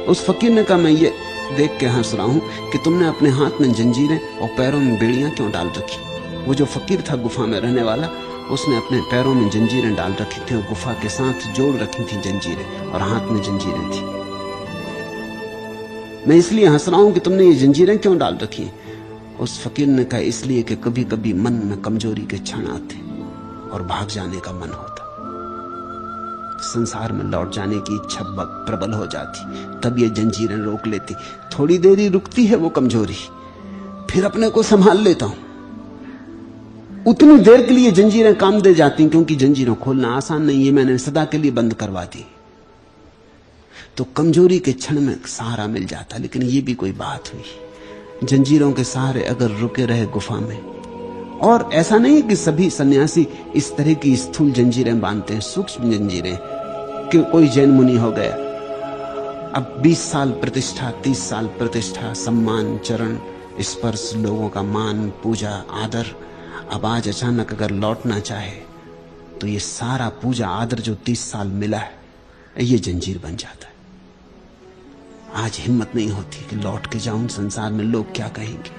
उस फकीर ने कहा, मैं ये देख के हंस रहा हूं कि तुमने अपने हाथ में जंजीरें और पैरों में बेड़ियां क्यों डाल रखी। वो जो फकीर था गुफा में रहने वाला, उसने अपने पैरों में जंजीरें डाल रखी थी और गुफा के साथ जोड़ रखी थी जंजीरें, और हाथ में जंजीरें थी। मैं इसलिए हंस रहा हूं कि तुमने ये जंजीरें क्यों डाल रखी। उस फकीर ने कहा, इसलिए कि कभी कभी मन में कमजोरी के क्षण आते और भाग जाने का मन होता, संसार में लौट जाने की इच्छा प्रबल हो जाती, तब ये जंजीरें रोक लेती। थोड़ी देर ही रुकती है वो कमजोरी, फिर अपने को संभाल लेता हूं। उतनी देर के लिए जंजीरें काम दे जाती, क्योंकि जंजीरें खोलना आसान नहीं है, मैंने सदा के लिए बंद करवा दी। तो कमजोरी के क्षण में सहारा मिल जाता। लेकिन ये भी कोई बात हुई, जंजीरों के सहारे अगर रुके रहे गुफा में। और ऐसा नहीं कि सभी सन्यासी इस तरह की स्थूल जंजीरें बांधते हैं, सूक्ष्म जंजीरें। कि कोई जैन मुनि हो गया, अब 20 साल प्रतिष्ठा, 30 साल प्रतिष्ठा, सम्मान, चरण स्पर्श, लोगों का मान, पूजा, आदर। अब आज अचानक अगर लौटना चाहे तो ये सारा पूजा आदर जो 30 साल मिला है, ये जंजीर बन जाता है। आज हिम्मत नहीं होती कि लौट के जाऊं, संसार में लोग क्या कहेंगे,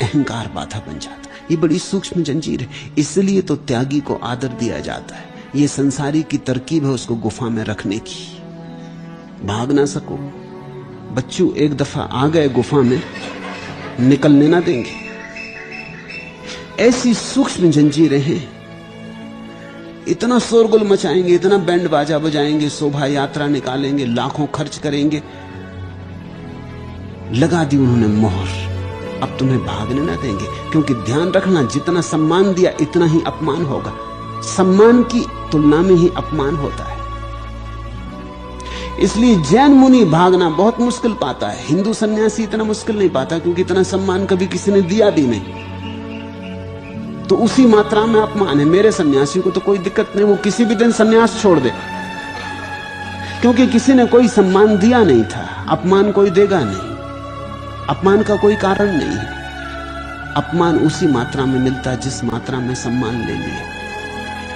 अहंकार बाधा बन जाता है। ये बड़ी सूक्ष्म जंजीर है, इसलिए तो त्यागी को आदर दिया जाता है। ये संसारी की तरकीब है उसको गुफा में रखने की, भाग ना सको। बच्चू एक दफा आ गए गुफा में, निकलने ना देंगे। ऐसी सूक्ष्म जंजीरें हैं, इतना शोरगुल मचाएंगे, इतना बैंड बाजा बजाएंगे, शोभा यात्रा निकालेंगे, लाखों खर्च करेंगे। लगा दी उन्होंने मोहर, अब तुम्हें भागने ना देंगे। क्योंकि ध्यान रखना, जितना सम्मान दिया इतना ही अपमान होगा। सम्मान की तुलना में ही अपमान होता है। इसलिए जैन मुनि भागना बहुत मुश्किल पाता है, हिंदू सन्यासी इतना मुश्किल नहीं पाता, क्योंकि इतना सम्मान कभी किसी ने दिया भी नहीं, तो उसी मात्रा में अपमान है। मेरे सन्यासी को तो कोई दिक्कत नहीं, वो किसी भी दिन सन्यास छोड़ दे, क्योंकि किसी ने कोई सम्मान दिया नहीं था। अपमान कोई देगा नहीं, अपमान का कोई कारण नहीं है। अपमान उसी मात्रा में मिलता है जिस मात्रा में सम्मान ले लिया।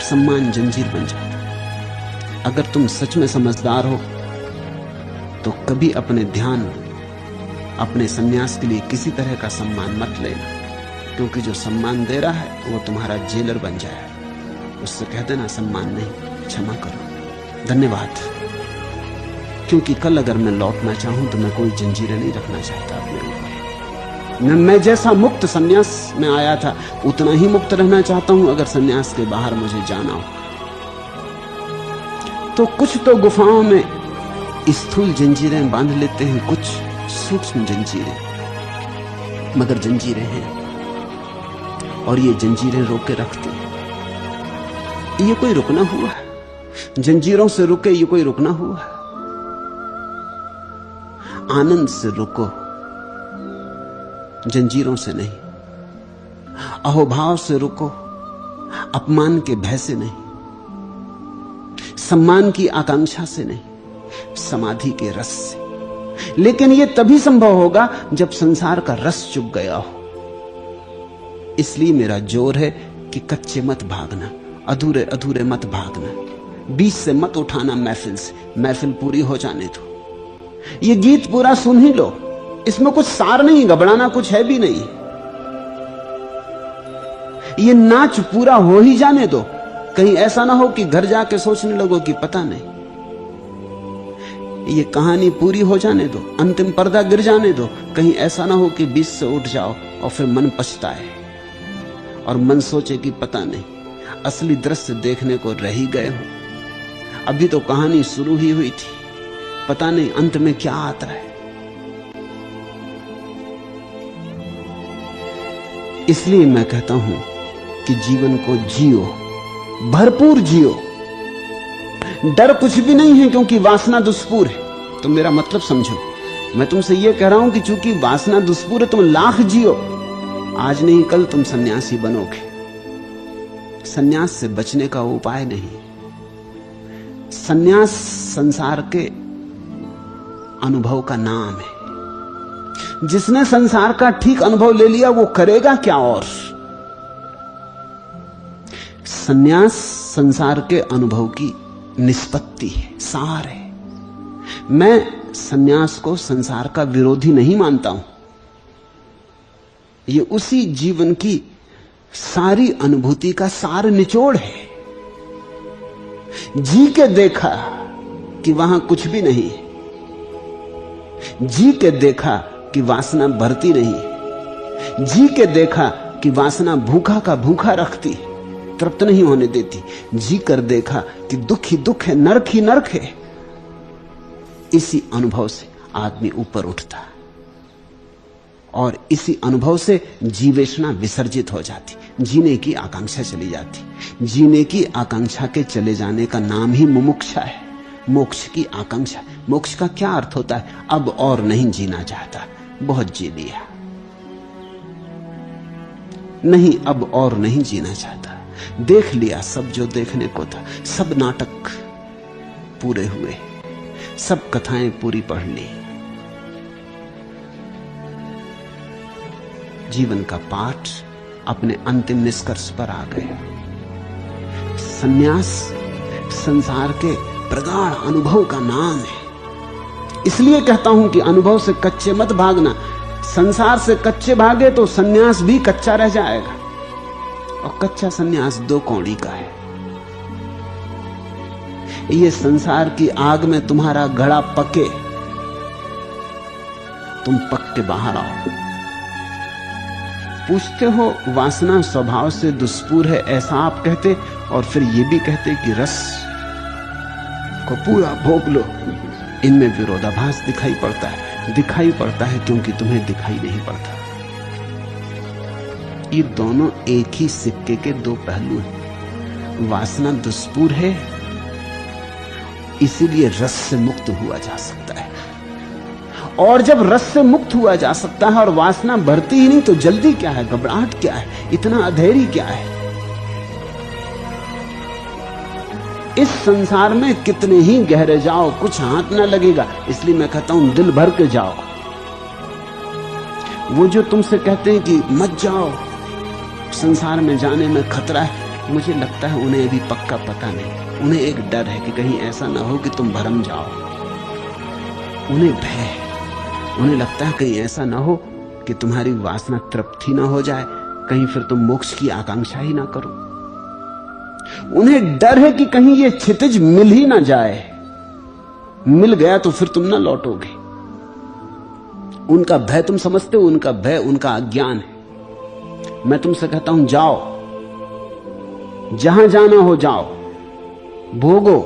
सम्मान जंजीर बन जाता है। अगर तुम सच में समझदार हो तो कभी अपने ध्यान, अपने सन्यास के लिए किसी तरह का सम्मान मत लेना, क्योंकि जो सम्मान दे रहा है वो तुम्हारा जेलर बन जाए। उससे कह देना, सम्मान नहीं, क्षमा करो, धन्यवाद। क्योंकि कल अगर मैं लौटना चाहूं तो मैं कोई जंजीरें नहीं रखना चाहता अपने ऊपर। मैं जैसा मुक्त सन्यास में आया था उतना ही मुक्त रहना चाहता हूं अगर सन्यास के बाहर मुझे जाना हो। तो कुछ तो गुफाओं में स्थूल जंजीरें बांध लेते हैं, कुछ सूक्ष्म जंजीरें, मगर जंजीरें हैं और ये जंजीरें रोक के रखती हैं। ये कोई रुकना हुआ है? जंजीरों से रुके ये कोई रुकना हुआ है? आनंद से रुको, जंजीरों से नहीं। अहोभाव से रुको, अपमान के भय से नहीं, सम्मान की आकांक्षा से नहीं, समाधि के रस से। लेकिन यह तभी संभव होगा जब संसार का रस चुक गया हो। इसलिए मेरा जोर है कि कच्चे मत भागना, अधूरे अधूरे मत भागना, बीच से मत उठाना महफिल से। महफिल पूरी हो जाने दो, ये गीत पूरा सुन ही लो, इसमें कुछ सार नहीं, घबराना कुछ है भी नहीं। ये नाच पूरा हो ही जाने दो, कहीं ऐसा ना हो कि घर जाके सोचने लगो कि पता नहीं। ये कहानी पूरी हो जाने दो, अंतिम पर्दा गिर जाने दो, कहीं ऐसा ना हो कि बीच से उठ जाओ और फिर मन पछताए और मन सोचे कि पता नहीं असली दृश्य देखने को रह ही गए हो। अभी तो कहानी शुरू ही हुई थी, पता नहीं अंत में क्या आता है। इसलिए मैं कहता हूं कि जीवन को जियो, भरपूर जियो। डर कुछ भी नहीं है क्योंकि वासना दुष्पूर है। तो मेरा मतलब समझो, मैं तुमसे यह कह रहा हूं कि चूंकि वासना दुष्पूर है, तुम लाख जियो, आज नहीं कल तुम सन्यासी बनोगे। सन्यास से बचने का उपाय नहीं। सन्यास संसार के अनुभव का नाम है। जिसने संसार का ठीक अनुभव ले लिया वो करेगा क्या और? सन्यास संसार के अनुभव की निष्पत्ति है, सार है। मैं सन्यास को संसार का विरोधी नहीं मानता हूं। ये उसी जीवन की सारी अनुभूति का सार निचोड़ है। जी के देखा कि वहां कुछ भी नहीं है, जी के देखा कि वासना भरती नहीं है, जी के देखा कि वासना भूखा का भूखा रखती है, तृप्त नहीं होने देती। जी कर देखा कि दुख ही दुख है, नरक ही नरक है। इसी अनुभव से आदमी ऊपर उठता और इसी अनुभव से जीवेशना विसर्जित हो जाती, जीने की आकांक्षा चली जाती। जीने की आकांक्षा के चले जाने का नाम ही मुमुक्षा है, मोक्ष की आकांक्षा। मोक्ष का क्या अर्थ होता है? अब और नहीं जीना चाहता, बहुत जी लिया, नहीं अब और नहीं जीना चाहता, देख लिया सब जो देखने को था, सब नाटक पूरे हुए, सब कथाएं पूरी पढ़ ली। जीवन का पाठ अपने अंतिम निष्कर्ष पर आ गया। सन्यास संसार के प्रगाढ़ अनुभव का नाम है। इसलिए कहता हूं कि अनुभव से कच्चे मत भागना। संसार से कच्चे भागे तो सन्यास भी कच्चा रह जाएगा, और कच्चा सन्यास दो कौड़ी का है। ये संसार की आग में तुम्हारा घड़ा पके, तुम पक के बाहर आओ। पूछते हो वासना स्वभाव से दुष्पूर है, ऐसा आप कहते, और फिर ये भी कहते कि रस को पूरा भोग लो। इनमें विरोधाभास दिखाई पड़ता है। दिखाई पड़ता है क्योंकि तुम्हें दिखाई नहीं पड़ता। ये दोनों एक ही सिक्के के दो पहलू हैं। वासना दुष्पूर है, इसीलिए रस से मुक्त हुआ जा सकता है। और जब रस से मुक्त हुआ जा सकता है और वासना बढ़ती ही नहीं, तो जल्दी क्या है, घबराहट क्या है, इतना अधैर्य क्या है? इस संसार में कितने ही गहरे जाओ, कुछ हाथ ना लगेगा। इसलिए मैं कहता हूं दिल भर के जाओ। वो जो तुमसे कहते हैं कि मत जाओ, संसार में जाने में खतरा है, मुझे लगता है उन्हें अभी पक्का पता नहीं। उन्हें एक डर है कि कहीं ऐसा ना हो कि तुम भरम जाओ। उन्हें भय है, उन्हें लगता है कहीं ऐसा ना हो कि तुम्हारी वासना तृप्त ही ना हो जाए, कहीं फिर तुम मोक्ष की आकांक्षा ही ना करो। उन्हें डर है कि कहीं ये क्षितिज मिल ही ना जाए, मिल गया तो फिर तुम ना लौटोगे। उनका भय तुम समझते हो, उनका भय उनका अज्ञान है। मैं तुमसे कहता हूं जाओ, जहां जाना हो जाओ, भोगो,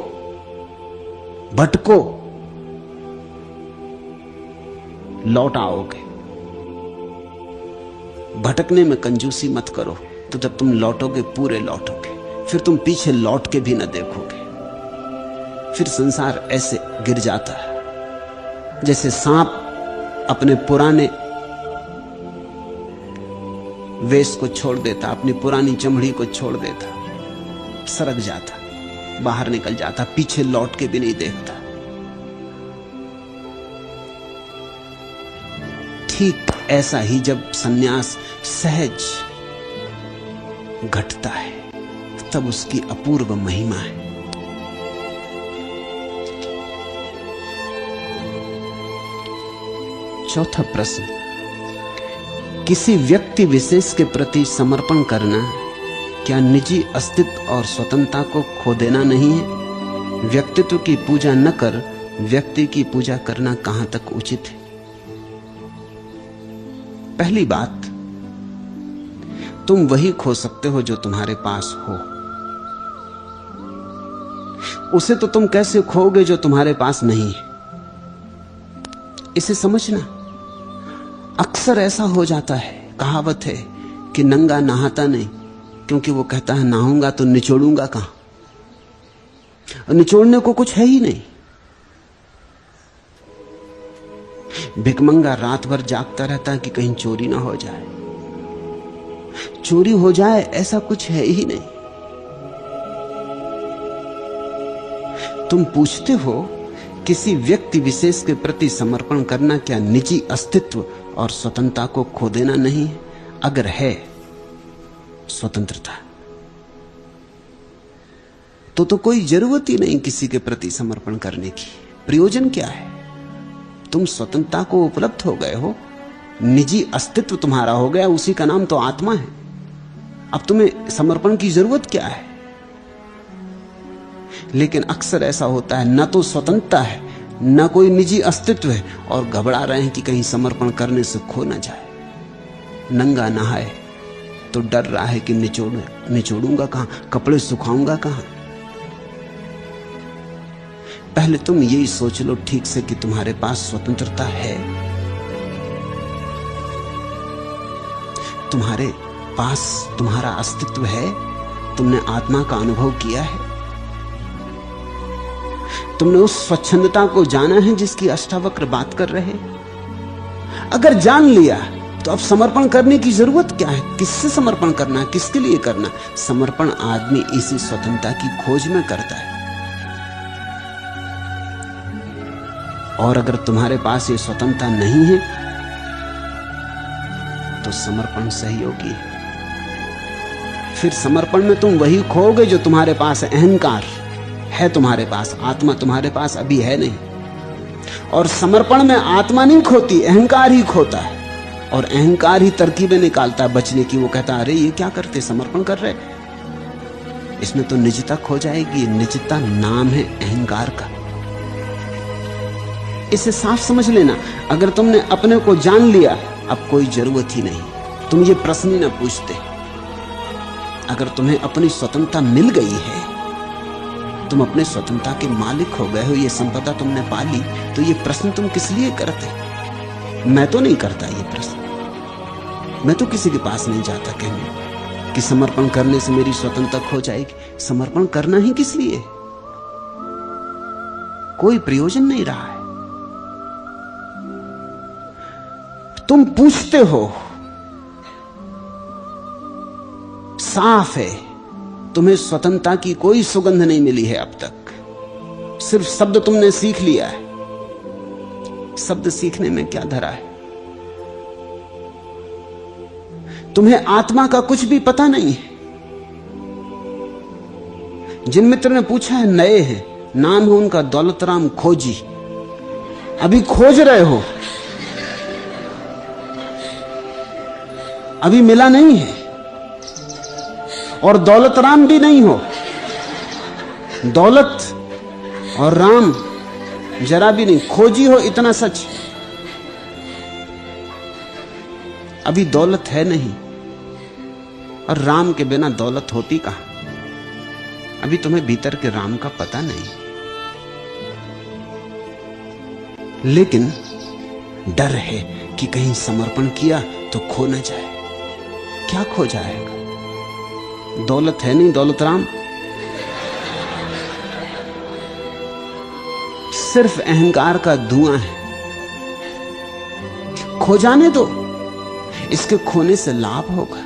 भटको, लौट आओगे। भटकने में कंजूसी मत करो, तो जब तुम लौटोगे पूरे लौटोगे, फिर तुम पीछे लौट के भी न देखोगे। फिर संसार ऐसे गिर जाता है जैसे सांप अपने पुराने वेश को छोड़ देता, अपनी पुरानी चमड़ी को छोड़ देता, सरक जाता, बाहर निकल जाता, पीछे लौट के भी नहीं देखता। ठीक ऐसा ही जब सन्यास सहज घटता है तब उसकी अपूर्व महिमा है। चौथा प्रश्न, किसी व्यक्ति विशेष के प्रति समर्पण करना क्या निजी अस्तित्व और स्वतंत्रता को खो देना नहीं है? व्यक्तित्व की पूजा न कर व्यक्ति की पूजा करना कहां तक उचित है? पहली बात, तुम वही खो सकते हो जो तुम्हारे पास हो। उसे तो तुम कैसे खोओगे जो तुम्हारे पास नहीं है? इसे समझना। अक्सर ऐसा हो जाता है, कहावत है कि नंगा नहाता नहीं, क्योंकि वो कहता है नहाऊंगा तो निचोड़ूंगा कहां, और निचोड़ने को कुछ है ही नहीं। भिकमंगा रात भर जागता रहता है कि कहीं चोरी ना हो जाए। चोरी हो जाए ऐसा कुछ है ही नहीं। तुम पूछते हो किसी व्यक्ति विशेष के प्रति समर्पण करना क्या निजी अस्तित्व और स्वतंत्रता को खो देना नहीं है? अगर है स्वतंत्रता तो कोई जरूरत ही नहीं किसी के प्रति समर्पण करने की। प्रयोजन क्या है? तुम स्वतंत्रता को उपलब्ध हो गए हो, निजी अस्तित्व तुम्हारा हो गया, उसी का नाम तो आत्मा है। अब तुम्हें समर्पण की जरूरत क्या है? लेकिन अक्सर ऐसा होता है, न तो स्वतंत्रता है न कोई निजी अस्तित्व है, और घबरा रहे हैं कि कहीं समर्पण करने से खो ना जाए। नंगा नहाए तो डर रहा है कि निचोड़ूंगा कहां, कपड़े सुखाऊंगा कहां। पहले तुम यही सोच लो ठीक से कि तुम्हारे पास स्वतंत्रता है। तुम्हारे पास तुम्हारा अस्तित्व है। तुमने आत्मा का अनुभव किया है। तुमने उस स्वच्छंदता को जाना है जिसकी अष्टावक्र बात कर रहे। अगर जान लिया तो अब समर्पण करने की जरूरत क्या है? किससे समर्पण करना है, किसके लिए करना? समर्पण आदमी इसी स्वतंत्रता की खोज में करता है। और अगर तुम्हारे पास ये स्वतंत्रता नहीं है तो समर्पण सहयोगी है। फिर समर्पण में तुम वही खोओगे जो तुम्हारे पास है। अहंकार है तुम्हारे पास, आत्मा तुम्हारे पास अभी है नहीं। और समर्पण में आत्मा नहीं खोती, अहंकार ही खोता है। और अहंकार ही तरकीबें निकालता है बचने की। वो कहता है अरे ये क्या करते, समर्पण कर रहे, इसमें तो निजता खो जाएगी। निजता नाम है अहंकार का। इसे साफ समझ लेना। अगर तुमने अपने को जान लिया अब कोई जरूरत ही नहीं, तुम ये प्रश्न ही ना पूछते। अगर तुम्हें अपनी स्वतंत्रता मिल गई है, तुम अपने स्वतंत्रता के मालिक हो गए हो, ये संपदा तुमने पा ली, तो ये प्रश्न तुम किस लिए करते? मैं तो नहीं करता ये प्रश्न। मैं तो किसी के पास नहीं जाता कहने कि समर्पण करने से मेरी स्वतंत्रता खो जाएगी। समर्पण करना ही किस लिए? कोई प्रयोजन नहीं रहा है। तुम पूछते हो, साफ है तुम्हें स्वतंत्रता की कोई सुगंध नहीं मिली है अब तक। सिर्फ शब्द तुमने सीख लिया है। शब्द सीखने में क्या धरा है? तुम्हें आत्मा का कुछ भी पता नहीं है। जिन मित्र ने पूछा है नए हैं, नाम है उनका दौलतराम खोजी। अभी खोज रहे हो, अभी मिला नहीं है। और दौलत राम भी नहीं हो। दौलत और राम जरा भी नहीं, खोजी हो, इतना सच। अभी दौलत है नहीं, और राम के बिना दौलत होती कहां? अभी तुम्हें भीतर के राम का पता नहीं। लेकिन डर है कि कहीं समर्पण किया तो खो न जाए। क्या खो जाएगा? दौलत है नहीं, दौलत राम। सिर्फ अहंकार का धुआं है। खो जाने दो, इसके खोने से लाभ होगा।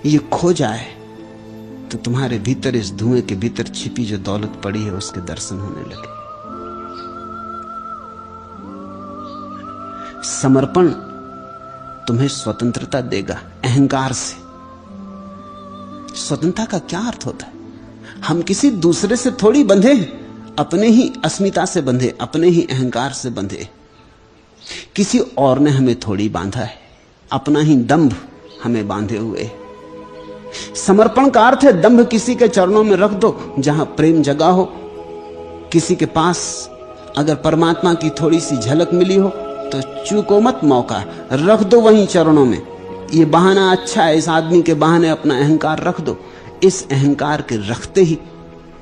ये खो जाए तो तुम्हारे भीतर, इस धुएं के भीतर छिपी जो दौलत पड़ी है उसके दर्शन होने लगे। समर्पण तुम्हें स्वतंत्रता देगा अहंकार से। स्वतंत्रता का क्या अर्थ होता है? हम किसी दूसरे से थोड़ी बंधे, अपने ही अस्मिता से बंधे, अपने ही अहंकार से बंधे। किसी और ने हमें थोड़ी बांधा है, अपना ही दंभ हमें बांधे हुए। समर्पण का अर्थ है दंभ किसी के चरणों में रख दो जहां प्रेम जगा हो। किसी के पास अगर परमात्मा की थोड़ी सी झलक मिली हो तो चूको मत मौका, रख दो वहीं चरणों में। ये बहाना अच्छा है, इस आदमी के बहाने अपना अहंकार रख दो। इस अहंकार के रखते ही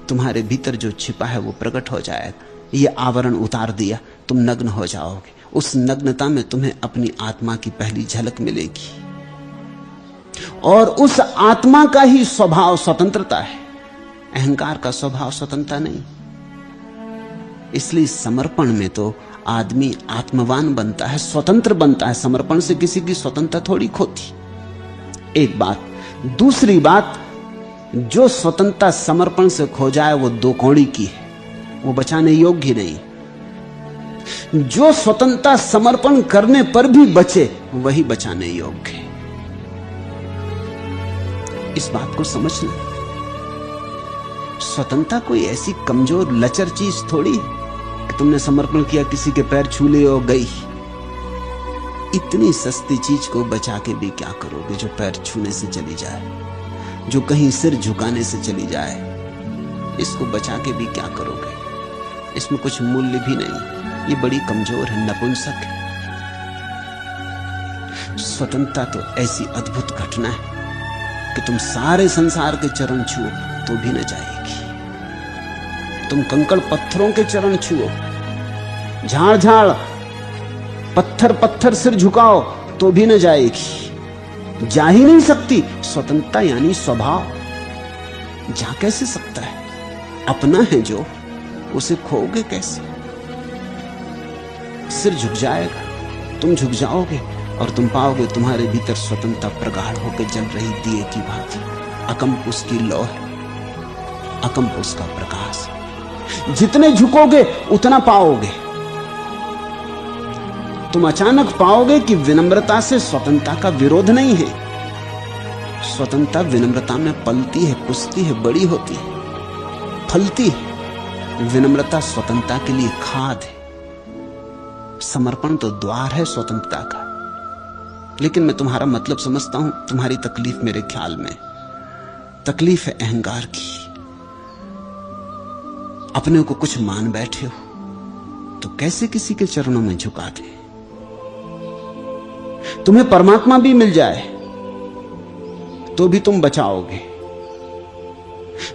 तुम्हारे भीतर जो छिपा है वो प्रकट हो जाएगा। ये आवरण उतार दिया, तुम नग्न हो जाओगे। उस नग्नता में तुम्हें अपनी आत्मा की पहली झलक मिलेगी, और उस आत्मा का ही स्वभाव स्वतंत्रता है। अहंकार का स्वभाव स्वतंत्रता नहीं। इसलिए समर्पण में तो आदमी आत्मवान बनता है, स्वतंत्र बनता है। समर्पण से किसी की स्वतंत्रता थोड़ी खोती। एक बात। दूसरी बात, जो स्वतंत्रता समर्पण से खो जाए वो दो कौड़ी की है, वो बचाने योग्य नहीं। जो स्वतंत्रता समर्पण करने पर भी बचे वही बचाने योग्य है। इस बात को समझना। स्वतंत्रता कोई ऐसी कमजोर लचर चीज थोड़ी है कि तुमने समर्पण किया, किसी के पैर छू लिए और गई। इतनी सस्ती चीज को बचा के भी क्या करोगे जो पैर छूने से चली जाए, जो कहीं सिर झुकाने से चली जाए। इसको बचा के भी क्या करोगे? इसमें कुछ मूल्य भी नहीं। ये बड़ी कमजोर है, नपुंसक है। स्वतंत्रता तो ऐसी अद्भुत घटना है कि तुम सारे संसार के चरण छुओ तो भी न जाएगी। तुम कंकड़ पत्थरों के चरण छुओ, झाड़ झाड़ पत्थर पत्थर सिर झुकाओ तो भी न जाएगी, जा ही नहीं सकती। स्वतंत्रता यानी स्वभाव, जा कैसे सकता है? अपना है जो, उसे खोओगे कैसे? सिर झुक जाएगा, तुम झुक जाओगे और तुम पाओगे तुम्हारे भीतर स्वतंत्रता प्रगाढ़ होकर जल रही दिए की भांति। अकंप उसकी लौ है, अकंप उसका प्रकाश है। जितने झुकोगे उतना पाओगे। तुम अचानक पाओगे कि विनम्रता से स्वतंत्रता का विरोध नहीं है। स्वतंत्रता विनम्रता में पलती है, पुष्टी है, बड़ी होती है, फलती है। विनम्रता स्वतंत्रता के लिए खाद है। समर्पण तो द्वार है स्वतंत्रता का। लेकिन मैं तुम्हारा मतलब समझता हूं। तुम्हारी तकलीफ मेरे ख्याल में तकलीफ है अहंकार की। अपने को कुछ मान बैठे हो तो कैसे किसी के चरणों में झुका दे? तुम्हें परमात्मा भी मिल जाए तो भी तुम बचाओगे।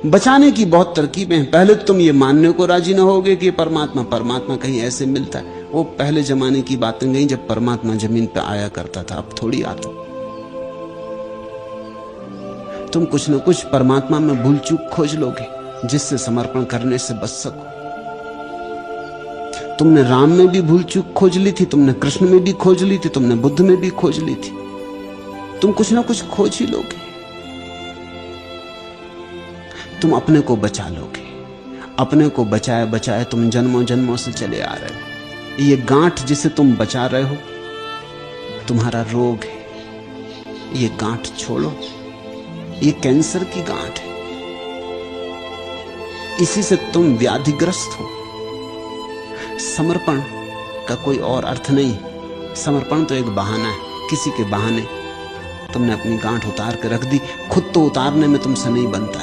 बचाने की बहुत तरकीबें हैं। पहले तुम ये मानने को राजी ना होगे कि परमात्मा कहीं ऐसे मिलता है। वो पहले जमाने की बातें गई जब परमात्मा जमीन पर आया करता था, अब थोड़ी आता। तुम कुछ न कुछ परमात्मा में भूल चूक खोज लोगे जिससे समर्पण करने से बच सको। तुमने राम में भी भूल चूक खोज ली थी, तुमने कृष्ण में भी खोज ली थी, तुमने बुद्ध में भी खोज ली थी। तुम कुछ ना कुछ खोज ही लोगे। तुम अपने को बचा लोगे। अपने को बचाए बचाए तुम जन्मों जन्मों से चले आ रहे हो। ये गांठ जिसे तुम बचा रहे हो तुम्हारा रोग है। ये गांठ छोड़ो, ये कैंसर की गांठ है। इसी से तुम व्याधिग्रस्त हो। समर्पण का कोई और अर्थ नहीं। समर्पण तो एक बहाना है। किसी के बहाने तुमने अपनी गांठ उतार के रख दी। खुद तो उतारने में तुमसे नहीं बनता,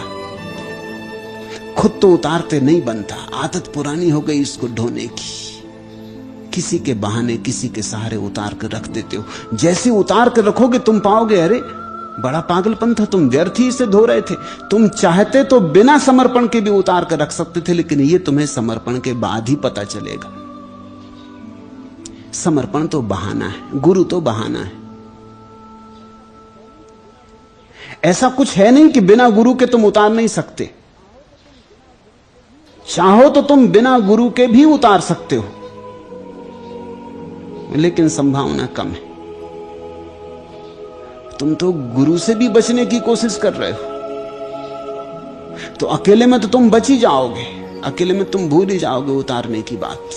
खुद तो उतारते नहीं बनता। आदत पुरानी हो गई इसको ढोने की। किसी के बहाने, किसी के सहारे उतार कर रख देते हो। जैसे उतार कर रखोगे तुम पाओगे अरे बड़ा पागलपन था, तुम व्यर्थ ही इसे धो रहे थे। तुम चाहते तो बिना समर्पण के भी उतार कर रख सकते थे, लेकिन ये तुम्हें समर्पण के बाद ही पता चलेगा। समर्पण तो बहाना है, गुरु तो बहाना है। ऐसा कुछ है नहीं कि बिना गुरु के तुम उतार नहीं सकते। चाहो तो तुम बिना गुरु के भी उतार सकते हो, लेकिन संभावना कम है। तुम तो गुरु से भी बचने की कोशिश कर रहे हो। तो अकेले में तो तुम बच ही जाओगे, अकेले में तुम भूल ही जाओगे उतारने की बात।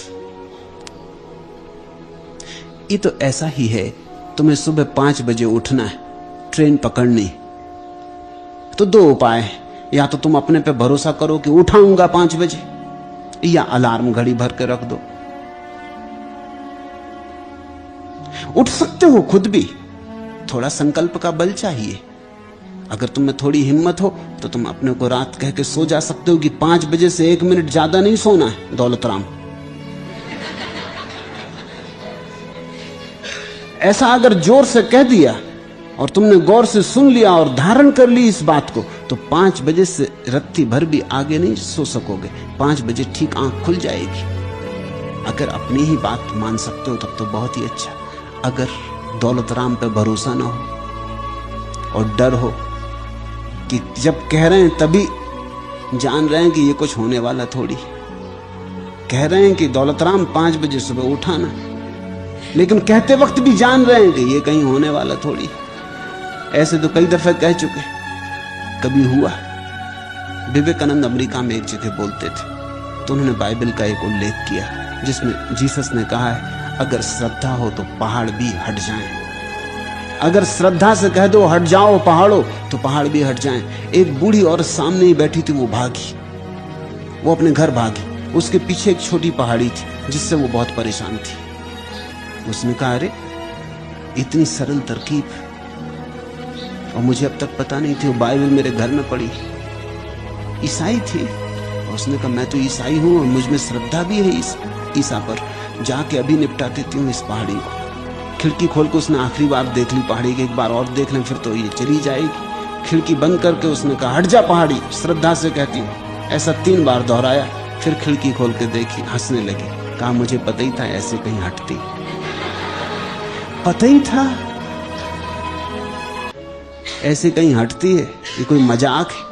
ये तो ऐसा ही है, तुम्हें सुबह 5 बजे उठना है, ट्रेन पकड़नी, तो 2 उपाय हैं। या तो तुम अपने पे भरोसा करो कि उठाऊंगा 5 बजे, या अलार्म घड़ी भर के रख दो। उठ सकते हो खुद भी, थोड़ा संकल्प का बल चाहिए। अगर तुम्हें थोड़ी हिम्मत हो तो तुम अपने को रात कह के सो जा सकते हो कि 5 बजे से 1 मिनट ज्यादा नहीं सोना है दौलतराम। ऐसा अगर जोर से कह दिया और तुमने गौर से सुन लिया और धारण कर ली इस बात को, तो 5 बजे से रत्ती भर भी आगे नहीं सो सकोगे। 5 बजे ठीक आंख खुल जाएगी। अगर अपनी ही बात मान सकते हो तब तो बहुत ही अच्छा। अगर दौलतराम पे भरोसा ना हो और डर हो कि जब कह रहे हैं तभी जान रहे हैं कि ये कुछ होने वाला थोड़ी, कह रहे हैं कि दौलतराम 5 बजे सुबह उठाना, लेकिन कहते वक्त भी जान रहे हैं कि ये कहीं होने वाला थोड़ी। ऐसे तो कई दफे कह चुके। कभी हुआ, विवेकानंद अमेरिका में एक जगह बोलते थे तो उन्होंने बाइबल का एक उल्लेख किया जिसमें जीसस ने कहा है, अगर श्रद्धा हो तो पहाड़ भी हट जाएं। अगर श्रद्धा से कह दो हट जाओ पहाड़ों, तो पहाड़ भी हट जाएं। एक बूढ़ी औरत सामने ही बैठी थी, वो भागी, वो अपने घर भागी। उसके पीछे एक छोटी पहाड़ी थी जिससे वो बहुत परेशान थी। उसने कहा, अरे इतनी सरल तरकीब, और मुझे अब तक पता नहीं थी। वो बाइबल मेरे घर में पड़ी, ईसाई थी। और उसने कहा, मैं तो ईसाई हूं और मुझ में श्रद्धा भी है ईसा पर, जाके अभी निपटा देती हूँ इस पहाड़ी को। खिड़की खोल के उसने आखिरी बार देख ली पहाड़ी की, एक बार और देख लें फिर तो ये चली जाएगी। खिड़की बंद करके उसने कहा, हट जा पहाड़ी, श्रद्धा से कहती हूँ। ऐसा 3 बार दोहराया, फिर खिड़की खोल के देखी, हंसने लगी। कहा, मुझे पता ही था ऐसे कहीं हटती, पता ही था ऐसे कहीं हटती है। ये कोई मजाक है,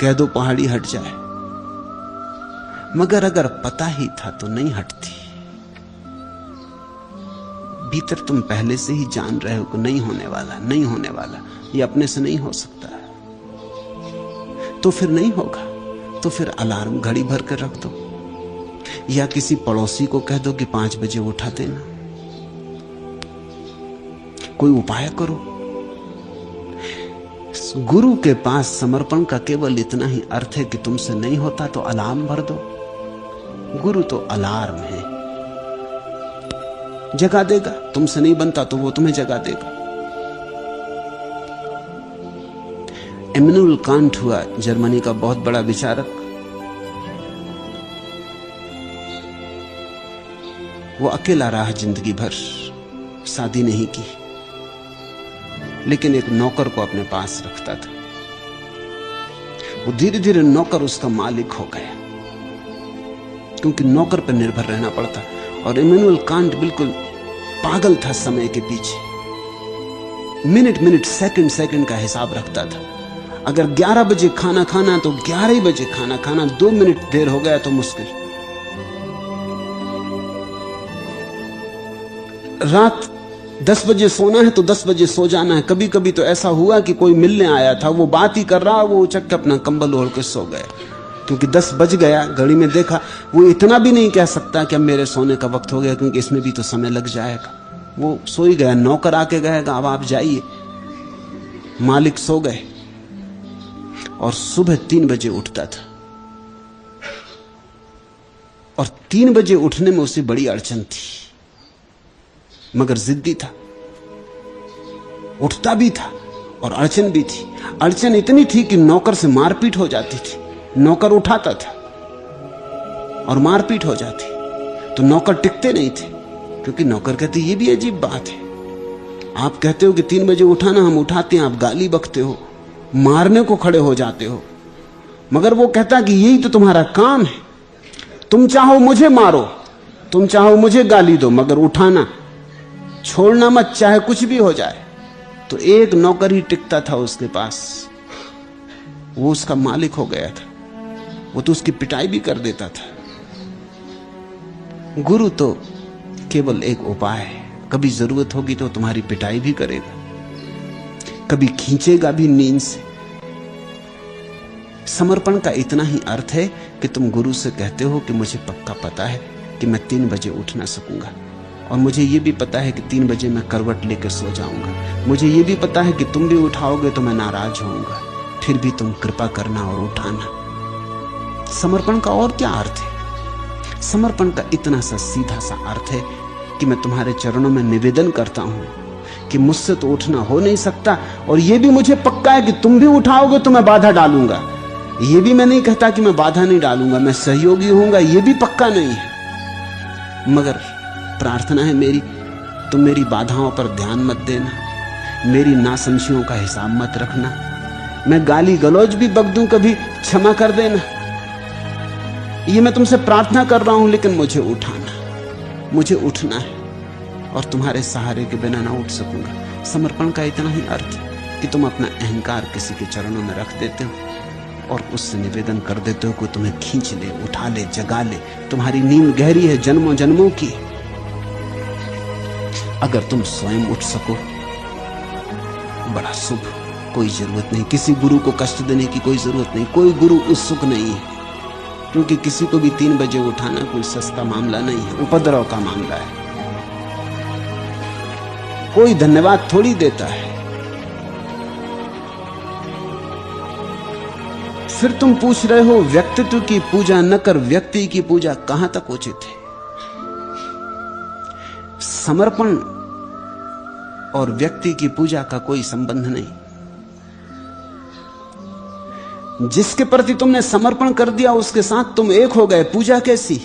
कह दो पहाड़ी हट जाए। मगर अगर पता ही था तो नहीं हटती। भीतर तुम पहले से ही जान रहे हो कि नहीं होने वाला, नहीं होने वाला, ये अपने से नहीं हो सकता। तो फिर नहीं होगा, तो फिर अलार्म घड़ी भर कर रख दो, या किसी पड़ोसी को कह दो कि 5 बजे उठा देना। कोई उपाय करो। गुरु के पास समर्पण का केवल इतना ही अर्थ है कि तुमसे नहीं होता तो अलार्म भर दो। गुरु तो अलार्म है, जगा देगा। तुमसे नहीं बनता तो वो तुम्हें जगा देगा। इमैनुअल कांट हुआ जर्मनी का बहुत बड़ा विचारक। वो अकेला रहा जिंदगी भर, शादी नहीं की, लेकिन एक नौकर को अपने पास रखता था। वो धीरे धीरे नौकर उसका मालिक हो गया, क्योंकि नौकर पर निर्भर रहना पड़ता। और इमैनुअल कांट बिल्कुल पागल था समय के पीछे। मिनट मिनट, सेकंड सेकंड का हिसाब रखता था। अगर 11 बजे खाना खाना तो 11 ही बजे खाना खाना, 2 मिनट देर हो गया तो मुश्किल। रात 10 बजे सोना है तो 10 बजे सो जाना है। कभी कभी तो ऐसा हुआ कि कोई मिलने आया था, वो बात ही कर रहा, वो उचक के अपना कंबल ओढ़ के सो गया, क्योंकि 10 बज गया। घड़ी में देखा, वो इतना भी नहीं कह सकता कि अब मेरे सोने का वक्त हो गया, क्योंकि इसमें भी तो समय लग जाएगा। वो सो ही गया। नौकर आके कहेगा, अब आप जाइए। मालिक सो गए। और सुबह 3 बजे उठता था, और 3 बजे उठने में उसे बड़ी अड़चन थी, मगर जिद्दी था। उठता भी था और अड़चन भी थी। अड़चन इतनी थी कि नौकर से मारपीट हो जाती थी। नौकर उठाता था और मारपीट हो जाती, तो नौकर टिकते नहीं थे, क्योंकि नौकर कहते, ये भी अजीब बात है, आप कहते हो कि 3 बजे उठाना, हम उठाते हैं, आप गाली बकते हो, मारने को खड़े हो जाते हो। मगर वो कहता कि यही तो तुम्हारा काम है, तुम चाहो मुझे मारो, तुम चाहो मुझे गाली दो, मगर उठाना छोड़ना मत, चाहे कुछ भी हो जाए। तो एक नौकर ही टिकता था उसके पास, वो उसका मालिक हो गया था। वो तो उसकी पिटाई भी कर देता था। गुरु तो केवल एक उपाय है, कभी जरूरत होगी तो तुम्हारी पिटाई भी करेगा। कभी खींचेगा भी नींद से। समर्पण का इतना ही अर्थ है कि तुम गुरु से कहते हो कि मुझे पक्का पता है कि मैं 3 बजे उठ ना सकूंगा, और मुझे यह भी पता है कि 3 बजे मैं करवट लेकर सो जाऊंगा। मुझे यह भी पता है कि तुम भी उठाओगे तो मैं नाराज होऊंगा, फिर भी तुम कृपा करना और उठाना। समर्पण का और क्या अर्थ है? समर्पण का इतना सा सीधा सा अर्थ है कि मैं तुम्हारे चरणों में निवेदन करता हूं कि मुझसे तो उठना हो नहीं सकता, और यह भी मुझे पक्का है कि तुम भी उठाओगे तो मैं बाधा डालूंगा। यह भी मैं नहीं कहता कि मैं बाधा नहीं डालूंगा, मैं सहयोगी होऊंगा, यह भी पक्का नहीं है। मगर प्रार्थना है मेरी, तुम मेरी बाधाओं पर ध्यान मत देना, मेरी नासमझियों का हिसाब मत रखना। मैं गाली गलौज भी बक दूं कभी, क्षमा कर देना। ये मैं तुमसे प्रार्थना कर रहा हूं, लेकिन मुझे उठाना, मुझे उठना है, और तुम्हारे सहारे के बिना ना उठ सकूंगा। समर्पण का इतना ही अर्थ कि तुम अपना अहंकार किसी के चरणों में रख देते हो और उससे निवेदन कर देते हो कि तुम्हें खींच ले, उठा ले, जगा ले। तुम्हारी नींद गहरी है, जन्मों जन्मों की। अगर तुम स्वयं उठ सको, बड़ा शुभ। कोई जरूरत नहीं, किसी गुरु को कष्ट देने की कोई जरूरत नहीं। कोई गुरु उत्सुक नहीं है, क्योंकि किसी को भी 3 बजे उठाना कोई सस्ता मामला नहीं है, उपद्रव का मामला है। कोई धन्यवाद थोड़ी देता है। फिर तुम पूछ रहे हो व्यक्तित्व की पूजा न कर, व्यक्ति की पूजा कहां तक उचित है? समर्पण और व्यक्ति की पूजा का कोई संबंध नहीं। जिसके प्रति तुमने समर्पण कर दिया उसके साथ तुम एक हो गए। पूजा कैसी?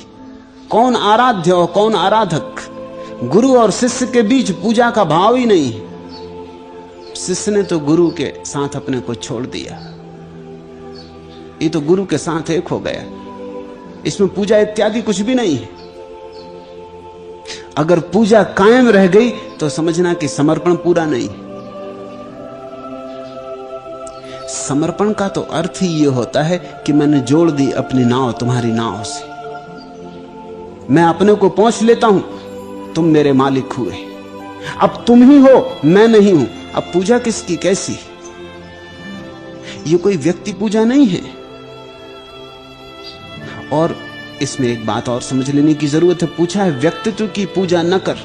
कौन आराध्य और कौन आराधक? गुरु और शिष्य के बीच पूजा का भाव ही नहीं। शिष्य ने तो गुरु के साथ अपने को छोड़ दिया, ये तो गुरु के साथ एक हो गया। इसमें पूजा इत्यादि कुछ भी नहीं है। अगर पूजा कायम रह गई तो समझना कि समर्पण पूरा नहीं। समर्पण का तो अर्थ ही यह होता है कि मैंने जोड़ दी अपनी नाव तुम्हारी नाव से। मैं अपने को पहुंच लेता हूं, तुम मेरे मालिक हुए। अब तुम ही हो, मैं नहीं हूं। अब पूजा किसकी, कैसी? यह कोई व्यक्ति पूजा नहीं है। और इसमें एक बात और समझ लेने की जरूरत है। पूछा है व्यक्तित्व की पूजा न कर,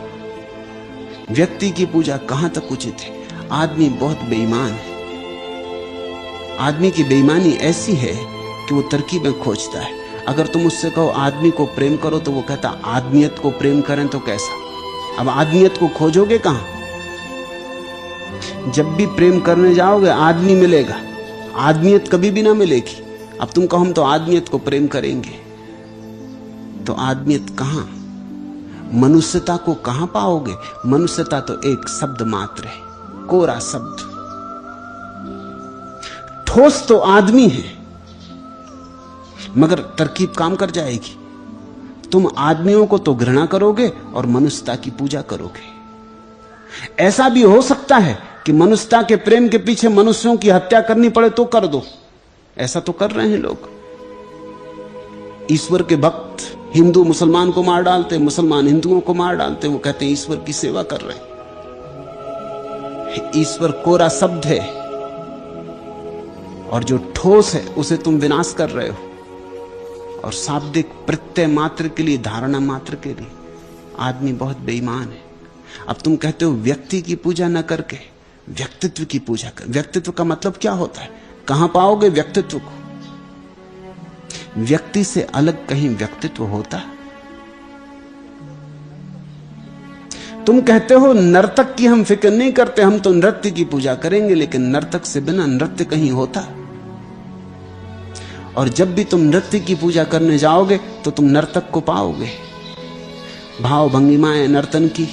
व्यक्ति की पूजा कहां तक उचित है? आदमी बहुत बेईमान है। आदमी की बेईमानी ऐसी है कि वो तरकीबें खोजता है। अगर तुम उससे कहो आदमी को प्रेम करो तो वो कहता आदमियत को प्रेम करें तो कैसा? अब आदमियत को खोजोगे कहां? जब भी प्रेम करने जाओगे आदमी मिलेगा, आदमियत कभी भी ना मिलेगी। अब तुम कहो हम तो आदमियत को प्रेम करेंगे, तो आदमियत कहां? मनुष्यता को कहां पाओगे? मनुष्यता तो एक शब्द मात्र है, कोरा शब्द। ठोस तो आदमी है, मगर तरकीब काम कर जाएगी। तुम आदमियों को तो घृणा करोगे और मनुष्यता की पूजा करोगे। ऐसा भी हो सकता है कि मनुष्यता के प्रेम के पीछे मनुष्यों की हत्या करनी पड़े तो कर दो। ऐसा तो कर रहे हैं लोग। ईश्वर के भक्त हिंदू मुसलमान को मार डालते, मुसलमान हिंदुओं को मार डालते। वो कहते हैं ईश्वर की सेवा कर रहे हैं। ईश्वर कोरा शब्द है, और जो ठोस है उसे तुम विनाश कर रहे हो। और शाब्दिक प्रत्यय मात्र के लिए, धारणा मात्र के लिए आदमी बहुत बेईमान है। अब तुम कहते हो व्यक्ति की पूजा न करके व्यक्तित्व की पूजा कर। व्यक्तित्व का मतलब क्या होता है? कहां पाओगे व्यक्तित्व को? व्यक्ति से अलग कहीं व्यक्तित्व होता? तुम कहते हो नर्तक की हम फिक्र नहीं करते, हम तो नृत्य की पूजा करेंगे। लेकिन नर्तक से बिना नृत्य कहीं होता? और जब भी तुम नृत्य की पूजा करने जाओगे तो तुम नर्तक को पाओगे। भाव भंगिमाएं नर्तन की,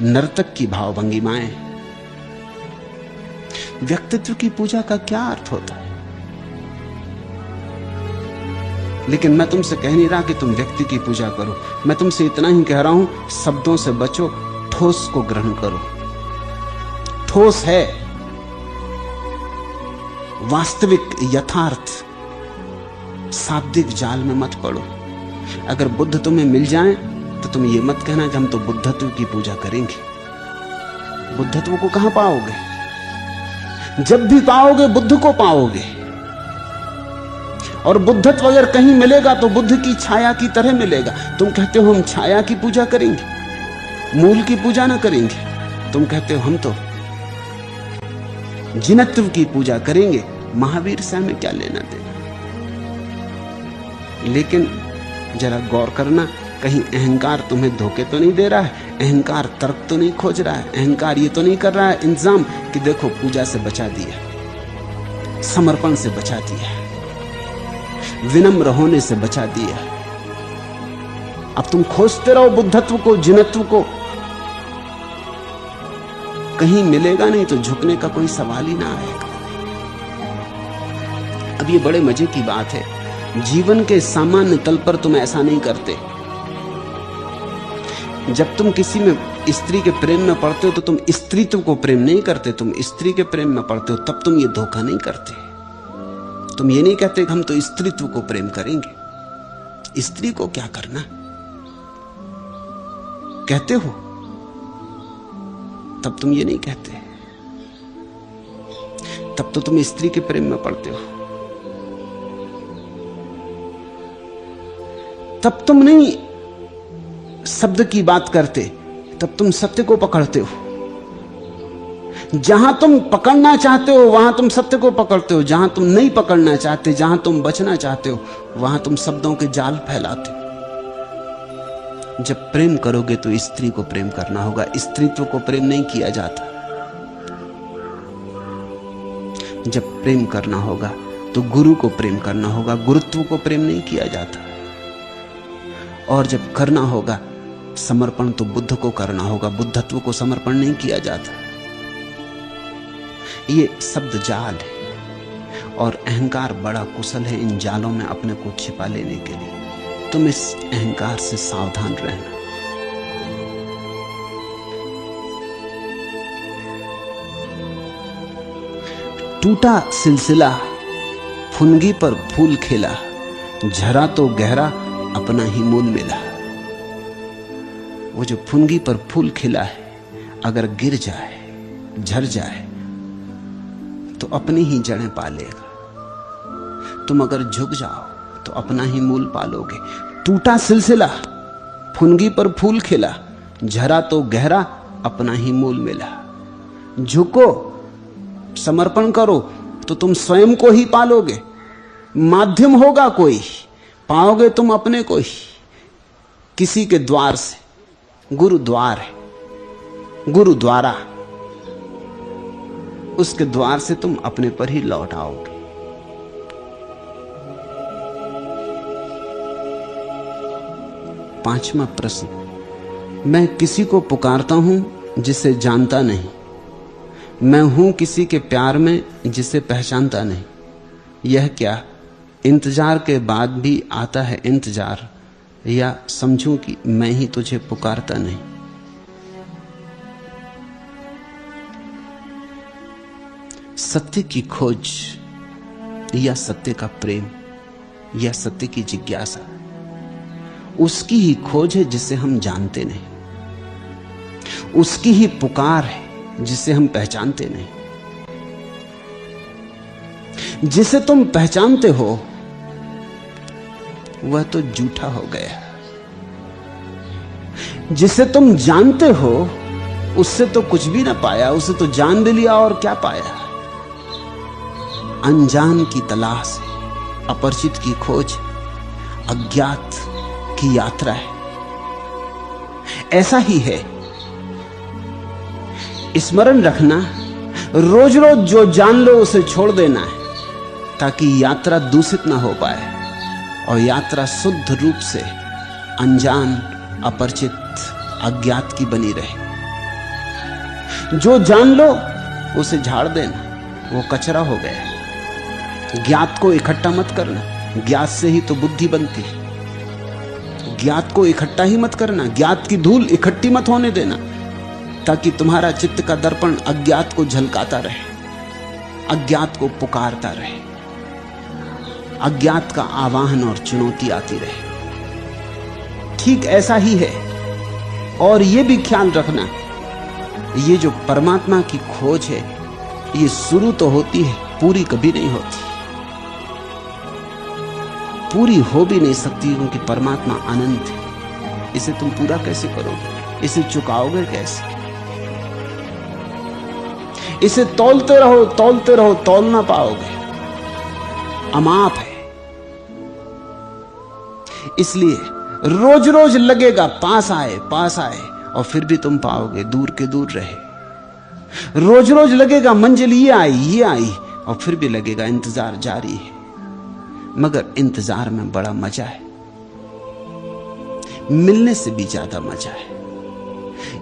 नर्तक की भाव भंगिमाएं। व्यक्तित्व की पूजा का क्या अर्थ होता है? लेकिन मैं तुमसे कह नहीं रहा कि तुम व्यक्ति की पूजा करो। मैं तुमसे इतना ही कह रहा हूं, शब्दों से बचो, ठोस को ग्रहण करो। ठोस है, वास्तविक, यथार्थ। शाब्दिक जाल में मत पड़ो। अगर बुद्ध तुम्हें मिल जाएं तो तुम ये मत कहना कि हम तो बुद्धत्व की पूजा करेंगे। बुद्धत्व को कहां पाओगे? जब भी पाओगे बुद्ध को पाओगे। और बुद्धत्व अगर कहीं मिलेगा तो बुद्ध की छाया की तरह मिलेगा। तुम कहते हो हम छाया की पूजा करेंगे, मूल की पूजा ना करेंगे। तुम कहते हो हम तो जिनत्व की पूजा करेंगे। महावीर से हमें क्या लेना देना। लेकिन जरा गौर करना, कहीं अहंकार तुम्हें धोखे तो नहीं दे रहा है? अहंकार तर्क तो नहीं खोज रहा है? अहंकार ये तो नहीं कर रहा है इंतजाम कि देखो पूजा से बचा दिया, समर्पण से बचा दिया, विनम्र होने से बचा दिया। अब तुम खोजते रहो बुद्धत्व को, जिनत्व को, कहीं मिलेगा नहीं तो झुकने का कोई सवाल ही ना आएगा। अब ये बड़े मजे की बात है, जीवन के सामान्य तल पर तुम ऐसा नहीं करते। जब तुम किसी में स्त्री के प्रेम में पड़ते हो तो तुम स्त्रीत्व को प्रेम नहीं करते, तुम स्त्री के प्रेम में पड़ते हो, तब तुम ये धोखा नहीं करते। तुम ये नहीं कहते कि हम तो स्त्रीत्व को प्रेम करेंगे, स्त्री को क्या करना कहते हो, तब तुम ये नहीं कहते, तब तो तुम स्त्री के प्रेम में पड़ते हो। तब तुम नहीं शब्द की बात करते, तब तुम सत्य को पकड़ते हो। जहां तुम पकड़ना चाहते हो वहां तुम सत्य को पकड़ते हो, जहां तुम नहीं पकड़ना चाहते, जहां तुम बचना चाहते हो, वहां तुम शब्दों के जाल फैलाते हो। जब प्रेम करोगे तो स्त्री को प्रेम करना होगा, स्त्रीत्व को प्रेम नहीं किया जाता। जब प्रेम करना होगा तो गुरु को प्रेम करना होगा, गुरुत्व को प्रेम नहीं किया जाता। और जब करना होगा समर्पण तो बुद्ध को करना होगा, बुद्धत्व को समर्पण नहीं किया जाता। ये शब्द जाल है और अहंकार बड़ा कुशल है इन जालों में अपने को छिपा लेने के लिए। तुम इस अहंकार से सावधान रहना। टूटा सिलसिला फुनगी पर फूल खिला, झरा तो गहरा अपना ही मूल मिला। वो जो फुनगी पर फूल खिला है अगर गिर जाए, झर जाए तो अपनी ही जड़ें पालेगा। तुम अगर झुक जाओ तो अपना ही मूल पालोगे। टूटा सिलसिला फुनगी पर फूल खिला, झरा तो गहरा अपना ही मूल मिला। झुको, समर्पण करो तो तुम स्वयं को ही पालोगे। माध्यम होगा कोई, पाओगे तुम अपने को ही, किसी के द्वार से। गुरुद्वार है, गुरुद्वारा, उसके द्वार से तुम अपने पर ही लौट आओगे। पांचवा प्रश्न, मैं किसी को पुकारता हूं जिसे जानता नहीं, मैं हूं किसी के प्यार में जिसे पहचानता नहीं। यह क्या इंतजार के बाद भी आता है इंतजार, या समझूं कि मैं ही तुझे पुकारता नहीं। सत्य की खोज या सत्य का प्रेम या सत्य की जिज्ञासा उसकी ही खोज है जिसे हम जानते नहीं, उसकी ही पुकार है जिसे हम पहचानते नहीं। जिसे तुम पहचानते हो वह तो झूठा हो गया, जिसे तुम जानते हो उससे तो कुछ भी ना पाया, उसे तो जान भी लिया और क्या पाया। अनजान की तलाश है, अपरिचित की खोज, अज्ञात की यात्रा है। ऐसा ही है, स्मरण रखना, रोज रोज जो जान लो उसे छोड़ देना है ताकि यात्रा दूषित ना हो पाए और यात्रा शुद्ध रूप से अनजान, अपरिचित, अज्ञात की बनी रहे। जो जान लो उसे झाड़ देना, वो कचरा हो गया। ज्ञात को इकट्ठा मत करना, ज्ञात से ही तो बुद्धि बनती है। ज्ञात को इकट्ठा ही मत करना, ज्ञात की धूल इकट्ठी मत होने देना ताकि तुम्हारा चित्त का दर्पण अज्ञात को झलकाता रहे, अज्ञात को पुकारता रहे, अज्ञात का आवाहन और चुनौती आती रहे। ठीक ऐसा ही है। और यह भी ख्याल रखना, ये जो परमात्मा की खोज है ये शुरू तो होती है, पूरी कभी नहीं होती, पूरी हो भी नहीं सकती, क्योंकि परमात्मा अनंत है। इसे तुम पूरा कैसे करोगे? इसे चुकाओगे कैसे? इसे तौलते रहो, तौल ना पाओगे, अमाप है। इसलिए रोज रोज लगेगा पास आए, और फिर भी तुम पाओगे दूर के दूर रहे। रोज रोज लगेगा मंजिल ये आई, और फिर भी लगेगा इंतजार जारी है। मगर इंतजार में बड़ा मजा है, मिलने से भी ज्यादा मजा है।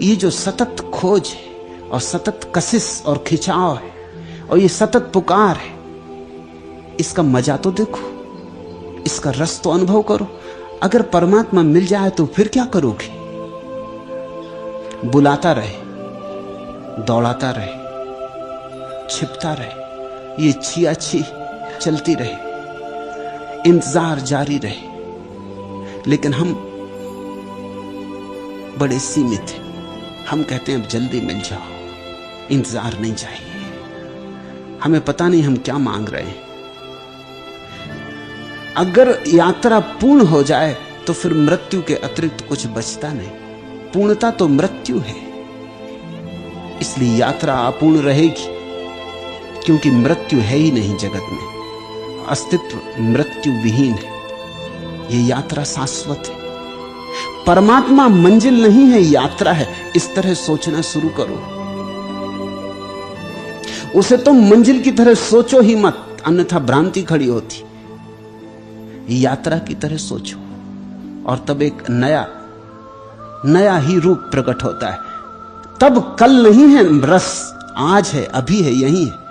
ये जो सतत खोज है और सतत कशिश और खिंचाव है और ये सतत पुकार है, इसका मजा तो देखो, इसका रस तो अनुभव करो। अगर परमात्मा मिल जाए तो फिर क्या करोगे? बुलाता रहे, दौड़ाता रहे, छिपता रहे, ये छियाछी चलती रहे, इंतजार जारी रहे। लेकिन हम बड़े सीमित हैं। हम कहते हैं अब जल्दी मिल जाओ, इंतजार नहीं चाहिए। हमें पता नहीं हम क्या मांग रहे हैं। अगर यात्रा पूर्ण हो जाए तो फिर मृत्यु के अतिरिक्त कुछ बचता नहीं। पूर्णता तो मृत्यु है, इसलिए यात्रा अपूर्ण रहेगी, क्योंकि मृत्यु है ही नहीं जगत में। अस्तित्व मृत्यु विहीन है। यह यात्रा शाश्वत है। परमात्मा मंजिल नहीं है, यात्रा है। इस तरह सोचना शुरू करो। उसे तुम मंजिल की तरह सोचो ही मत, अन्यथा भ्रांति खड़ी होती। यात्रा की तरह सोचो, और तब एक नया ही रूप प्रकट होता है। तब कल नहीं है रस, आज है, अभी है, यही है।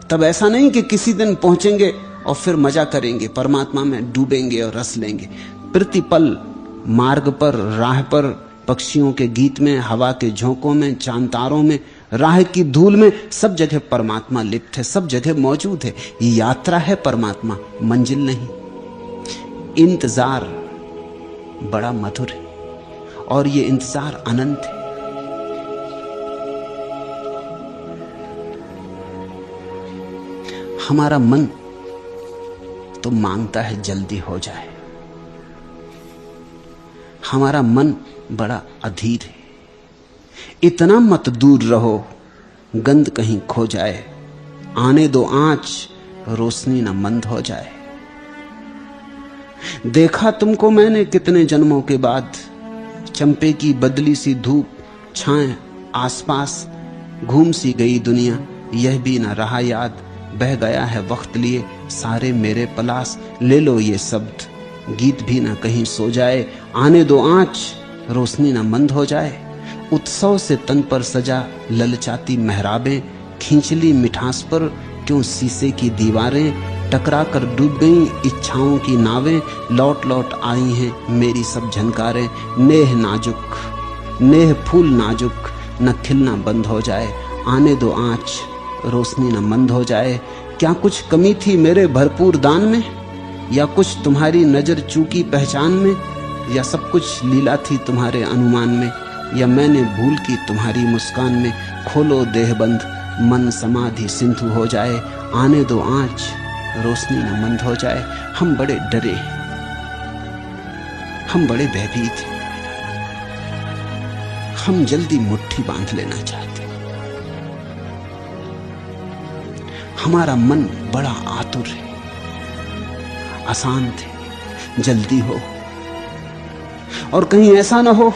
तब ऐसा नहीं कि किसी दिन पहुंचेंगे और फिर मजा करेंगे, परमात्मा में डूबेंगे और रस लेंगे। प्रतिपल मार्ग पर, राह पर, पक्षियों के गीत में, हवा के झोंकों में, चांद तारों में, राह की धूल में, सब जगह परमात्मा लिप्त है, सब जगह मौजूद है। ये यात्रा है परमात्मा, मंजिल नहीं। इंतजार बड़ा मधुर है, और ये इंतजार अनंत है। हमारा मन तो मांगता है जल्दी हो जाए। हमारा मन बड़ा अधीर है। इतना मत दूर रहो, गंध कहीं खो जाए। आने दो आंच, रोशनी न मंद हो जाए। देखा तुमको मैंने कितने जन्मों के बाद, चंपे की बदली सी धूप छाए आसपास, घूम सी गई दुनिया, यह भी न रहा याद। बह गया है वक्त लिए सारे मेरे पलास, ले लो ये शब्द, गीत भी न कहीं सो जाए। आने दो आंच, रोशनी न मंद हो जाए। उत्सव से तन पर सजा ललचाती मेहराबें, खींच ली मिठास पर क्यों शीशे की दीवारें। टकरा कर डूब गईं इच्छाओं की नावें, लौट लौट आई हैं मेरी सब झनकारें। नेह नाजुक, नेह फूल नाजुक, न खिलना बंद हो जाए। आने दो आंच, रोशनी न मंद हो जाए। क्या कुछ कमी थी मेरे भरपूर दान में, या कुछ तुम्हारी नजर चूकी पहचान में, या सब कुछ लीला थी तुम्हारे अनुमान में, या मैंने भूल की तुम्हारी मुस्कान में। खोलो देहबंद, मन समाधि सिंधु हो जाए। आने दो आंच, रोशनी न मंद हो जाए। हम बड़े डरे, हम बड़े भयभीत हैं। हम जल्दी मुट्ठी बांध लेना चाहते। हमारा मन बड़ा आतुर है, अशांत है, जल्दी हो। और कहीं ऐसा ना हो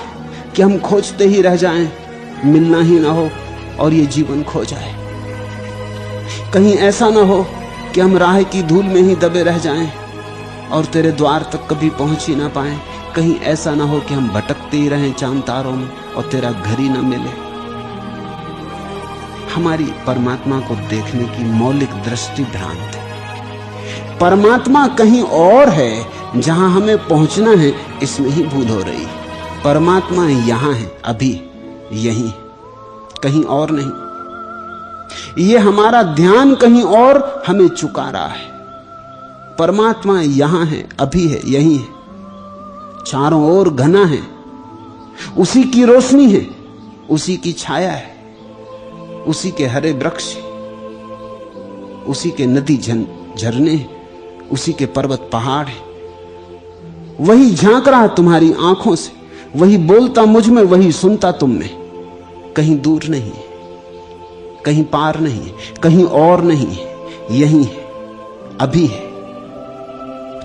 कि हम खोजते ही रह जाएं, मिलना ही ना हो और ये जीवन खो जाए। कहीं ऐसा ना हो कि हम राह की धूल में ही दबे रह जाएं और तेरे द्वार तक कभी पहुंच ही ना पाएं। कहीं ऐसा ना हो कि हम भटकते ही रहें चांद तारों में और तेरा घर ही ना मिले। हमारी परमात्मा को देखने की मौलिक दृष्टि भ्रांत है। परमात्मा कहीं और है, जहां हमें पहुंचना है, इसमें ही भूल हो रही है। परमात्मा यहां है, अभी यहीं, कहीं और नहीं। ये हमारा ध्यान कहीं और हमें चुका रहा है। परमात्मा यहां है, अभी है, यहीं है, चारों ओर घना है, उसी की रोशनी है, उसी की छाया है, उसी के हरे वृक्ष। उसी के नदी झरने, उसी के पर्वत पहाड़ है। वही झांक रहा तुम्हारी आंखों से, वही बोलता मुझ में, वही सुनता तुम में। कहीं दूर नहीं है, कहीं पार नहीं है, कहीं और नहीं है, यही है, अभी है।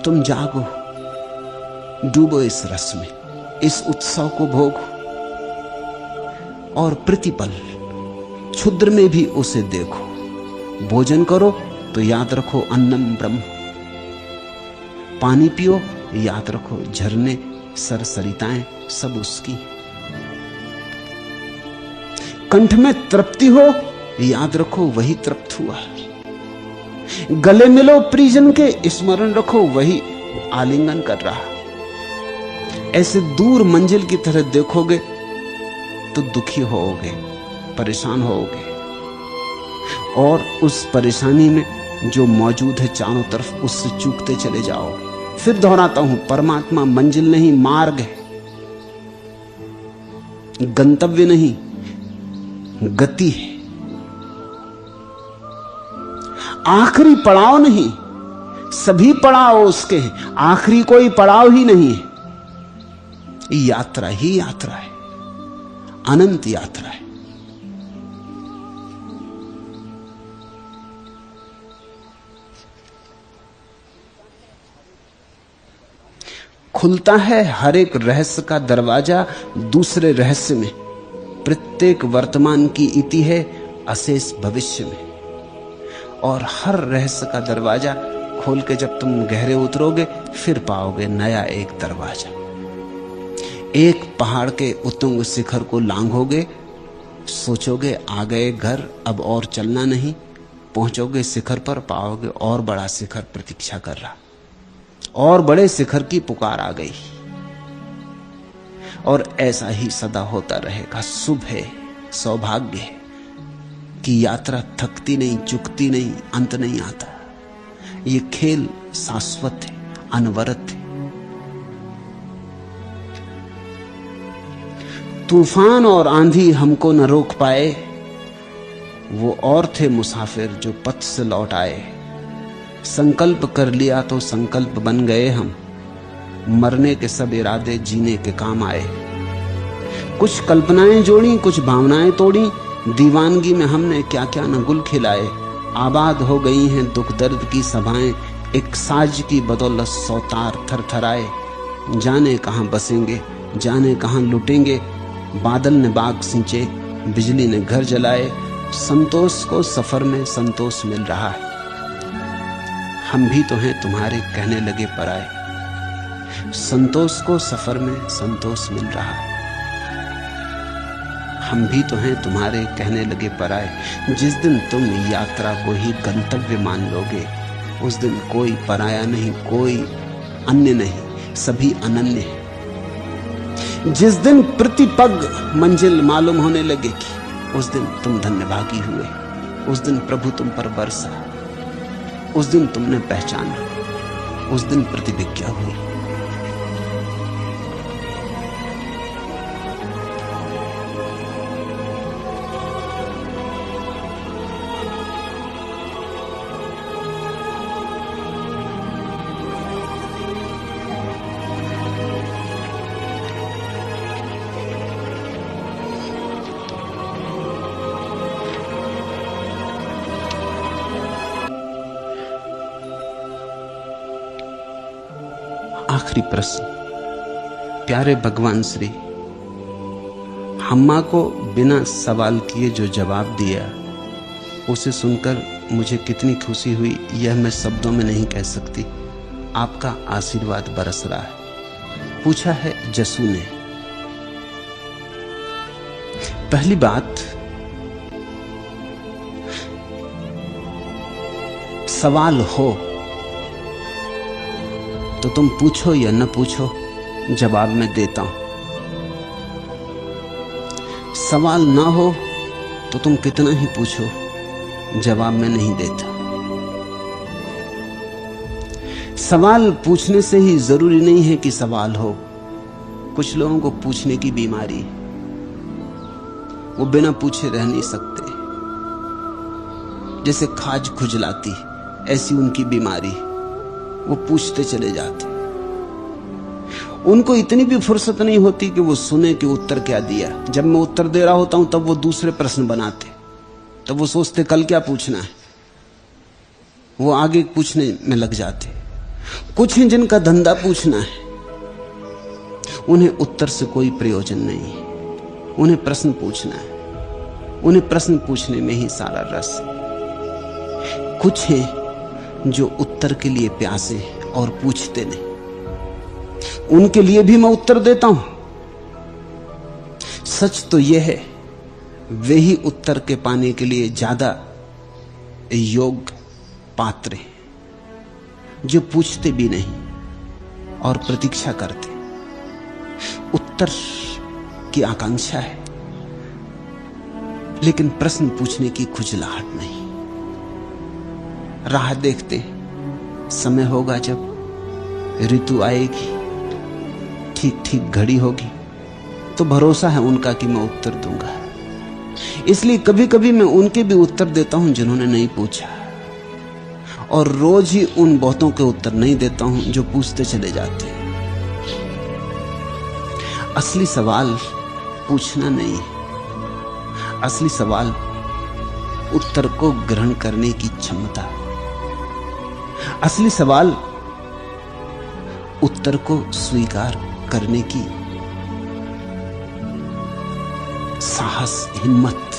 तुम जागो, डूबो इस रस में, इस उत्सव को भोगो और प्रतिपल क्षुद्र में भी उसे देखो। भोजन करो तो याद रखो अन्नम ब्रह्म, पानी पियो याद रखो झरने सरसरिताएं सब उसकी। कंठ में तृप्ति हो याद रखो वही तृप्त हुआ। गले मिलो परिजन के स्मरण रखो वही आलिंगन कर रहा। ऐसे दूर मंजिल की तरह देखोगे तो दुखी होओगे, परेशान होओगे, और उस परेशानी में जो मौजूद है चारों तरफ उससे चूकते चले जाओगे। फिर दोहराता हूं, परमात्मा मंजिल नहीं मार्ग है, गंतव्य नहीं गति है, आखिरी पड़ाव नहीं, सभी पड़ाव उसके हैं, आखिरी कोई पड़ाव ही नहीं है। यात्रा ही यात्रा है, अनंत यात्रा है। खुलता है हर एक रहस्य का दरवाजा दूसरे रहस्य में। प्रत्येक वर्तमान की इति है अशेष भविष्य में। और हर रहस्य का दरवाजा खोल के जब तुम गहरे उतरोगे फिर पाओगे नया एक दरवाजा। एक पहाड़ के उत्तुंग शिखर को लांघोगे, सोचोगे आ गए घर, अब और चलना नहीं। पहुंचोगे शिखर पर, पाओगे और बड़ा शिखर प्रतीक्षा कर रहा, और बड़े शिखर की पुकार आ गई। और ऐसा ही सदा होता रहेगा। शुभ है, सौभाग्य है कि यात्रा थकती नहीं, चुकती नहीं, अंत नहीं आता। ये खेल शाश्वत है, अनवरत है। तूफान और आंधी हमको न रोक पाए, वो और थे मुसाफिर जो पथ से लौट आए। संकल्प कर लिया तो संकल्प बन गए हम, मरने के सब इरादे जीने के काम आए। कुछ कल्पनाएं जोड़ी, कुछ भावनाएं तोड़ी, दीवानगी में हमने क्या क्या न गुल खिलाए। आबाद हो गई हैं दुख दर्द की सभाएं, एक साज की बदौलत सौतार थरथराए। जाने कहां बसेंगे, जाने कहां लुटेंगे, बादल ने बाग सींचे, बिजली ने घर जलाए। संतोष को सफर में संतोष मिल रहा है, हम भी तो हैं तुम्हारे कहने लगे पराए। संतोष को सफर में संतोष मिल रहा है, हम भी तो हैं तुम्हारे कहने लगे पराए। जिस दिन तुम यात्रा को ही गंतव्य मान लोगे, उस दिन कोई पराया नहीं, कोई अन्य नहीं, सभी अनन्य हैं। जिस दिन प्रतिपग मंजिल मालूम होने लगेगी, उस दिन तुम धन्यभागी हुए, उस दिन प्रभु तुम पर बरसा, उस दिन तुमने पहचाना, उस दिन प्रतिभिज्ञा हुई। आखिरी प्रश्न। प्यारे भगवान श्री, हम्मा को बिना सवाल किए जो जवाब दिया, उसे सुनकर मुझे कितनी खुशी हुई यह मैं शब्दों में नहीं कह सकती। आपका आशीर्वाद बरस रहा है। पूछा है जसू ने। पहली बात, सवाल हो तो तुम पूछो या न पूछो, जवाब मैं देता हूं। सवाल ना हो तो तुम कितना ही पूछो, जवाब मैं नहीं देता। सवाल पूछने से ही जरूरी नहीं है कि सवाल हो। कुछ लोगों को पूछने की बीमारी है, वो बिना पूछे रह नहीं सकते। जैसे खाज खुजलाती, ऐसी उनकी बीमारी। वो पूछते चले जाते, उनको इतनी भी फुर्सत नहीं होती कि वो सुने कि उत्तर क्या दिया। जब मैं उत्तर दे रहा होता हूं तब वो दूसरे प्रश्न बनाते, तब वो सोचते कल क्या पूछना है, वो आगे पूछने में लग जाते। कुछ हैं जिनका धंधा पूछना है, उन्हें उत्तर से कोई प्रयोजन नहीं है, उन्हें प्रश्न पूछना है, उन्हें प्रश्न पूछने में ही सारा रस है। कुछ हैं जो उत्तर के लिए प्यासे और पूछते नहीं, उनके लिए भी मैं उत्तर देता हूं। सच तो यह है, वे ही उत्तर के पाने के लिए ज्यादा योग्य पात्र हैं जो पूछते भी नहीं और प्रतीक्षा करते। उत्तर की आकांक्षा है लेकिन प्रश्न पूछने की खुजलाहट नहीं। राह देखते, समय होगा जब ऋतु आएगी, ठीक ठीक घड़ी होगी, तो भरोसा है उनका कि मैं उत्तर दूंगा। इसलिए कभी कभी मैं उनके भी उत्तर देता हूं जिन्होंने नहीं पूछा, और रोज ही उन बहुतों के उत्तर नहीं देता हूं जो पूछते चले जाते हैं। असली सवाल पूछना नहीं है, असली सवाल उत्तर को ग्रहण करने की क्षमता। असली सवाल उत्तर को स्वीकार करने की साहस, हिम्मत।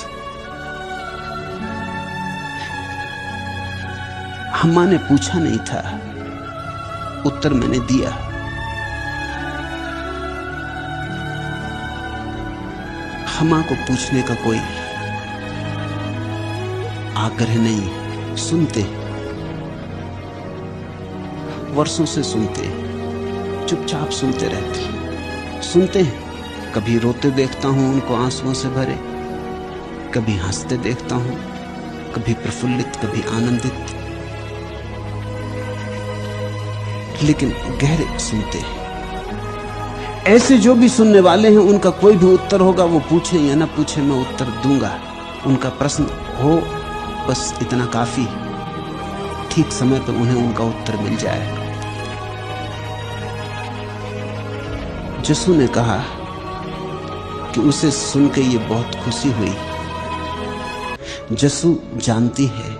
हम्मा ने पूछा नहीं था, उत्तर मैंने दिया। हम्मा को पूछने का कोई आग्रह नहीं, सुनते, वर्षों से सुनते, चुपचाप सुनते रहते, सुनते हैं। कभी रोते देखता हूं उनको आंसुओं से भरे, कभी हंसते देखता हूं, कभी प्रफुल्लित, कभी आनंदित, लेकिन गहरे सुनते हैं। ऐसे जो भी सुनने वाले हैं उनका कोई भी उत्तर होगा, वो पूछे या ना पूछे मैं उत्तर दूंगा। उनका प्रश्न हो बस इतना काफी, ठीक समय पर उन्हें उनका उत्तर मिल जाएगा। जसू ने कहा कि उसे सुन के ये बहुत खुशी हुई। जसू जानती है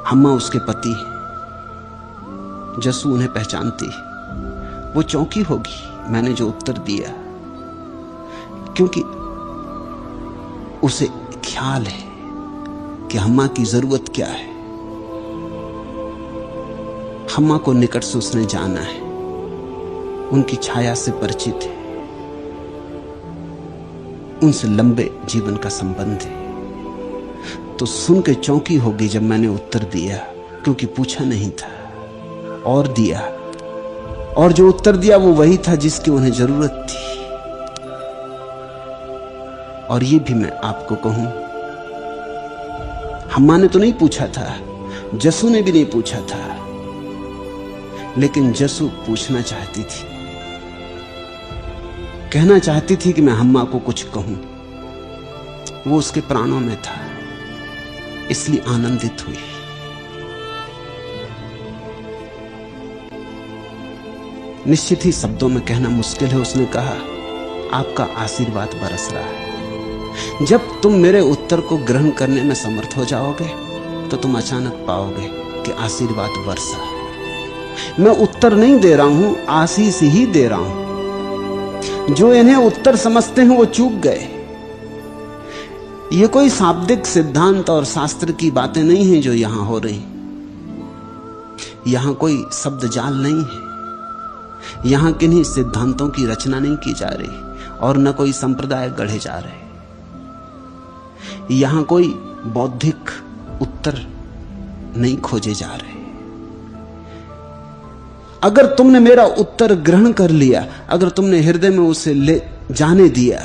हम्मा उसके पति है, जसू उन्हें पहचानती है। वो चौंकी होगी मैंने जो उत्तर दिया, क्योंकि उसे ख्याल है कि हम्मा की जरूरत क्या है। हम्मा को निकट से उसने जाना है, उनकी छाया से परिचित है, उनसे लंबे जीवन का संबंध है। तो सुन के चौंकी होगी जब मैंने उत्तर दिया, क्योंकि पूछा नहीं था और दिया, और जो उत्तर दिया वो वही था जिसकी उन्हें जरूरत थी। और ये भी मैं आपको कहूं, हम्मा ने तो नहीं पूछा था, जसू ने भी नहीं पूछा था, लेकिन जसू पूछना चाहती थी, कहना चाहती थी कि मैं हम्मा को कुछ कहूं। वो उसके प्राणों में था, इसलिए आनंदित हुई। निश्चित ही शब्दों में कहना मुश्किल है, उसने कहा आपका आशीर्वाद बरस रहा है। जब तुम मेरे उत्तर को ग्रहण करने में समर्थ हो जाओगे तो तुम अचानक पाओगे कि आशीर्वाद बरसा। मैं उत्तर नहीं दे रहा हूं, आशीष ही दे रहा हूं। जो इन्हें उत्तर समझते हैं वो चूक गए। ये कोई शाब्दिक सिद्धांत और शास्त्र की बातें नहीं हैं जो यहां हो रही। यहां कोई शब्द जाल नहीं है, यहां किन्हीं सिद्धांतों की रचना नहीं की जा रही और न कोई संप्रदाय गढ़े जा रहे। यहां कोई बौद्धिक उत्तर नहीं खोजे जा रहे। अगर तुमने मेरा उत्तर ग्रहण कर लिया, अगर तुमने हृदय में उसे ले जाने दिया,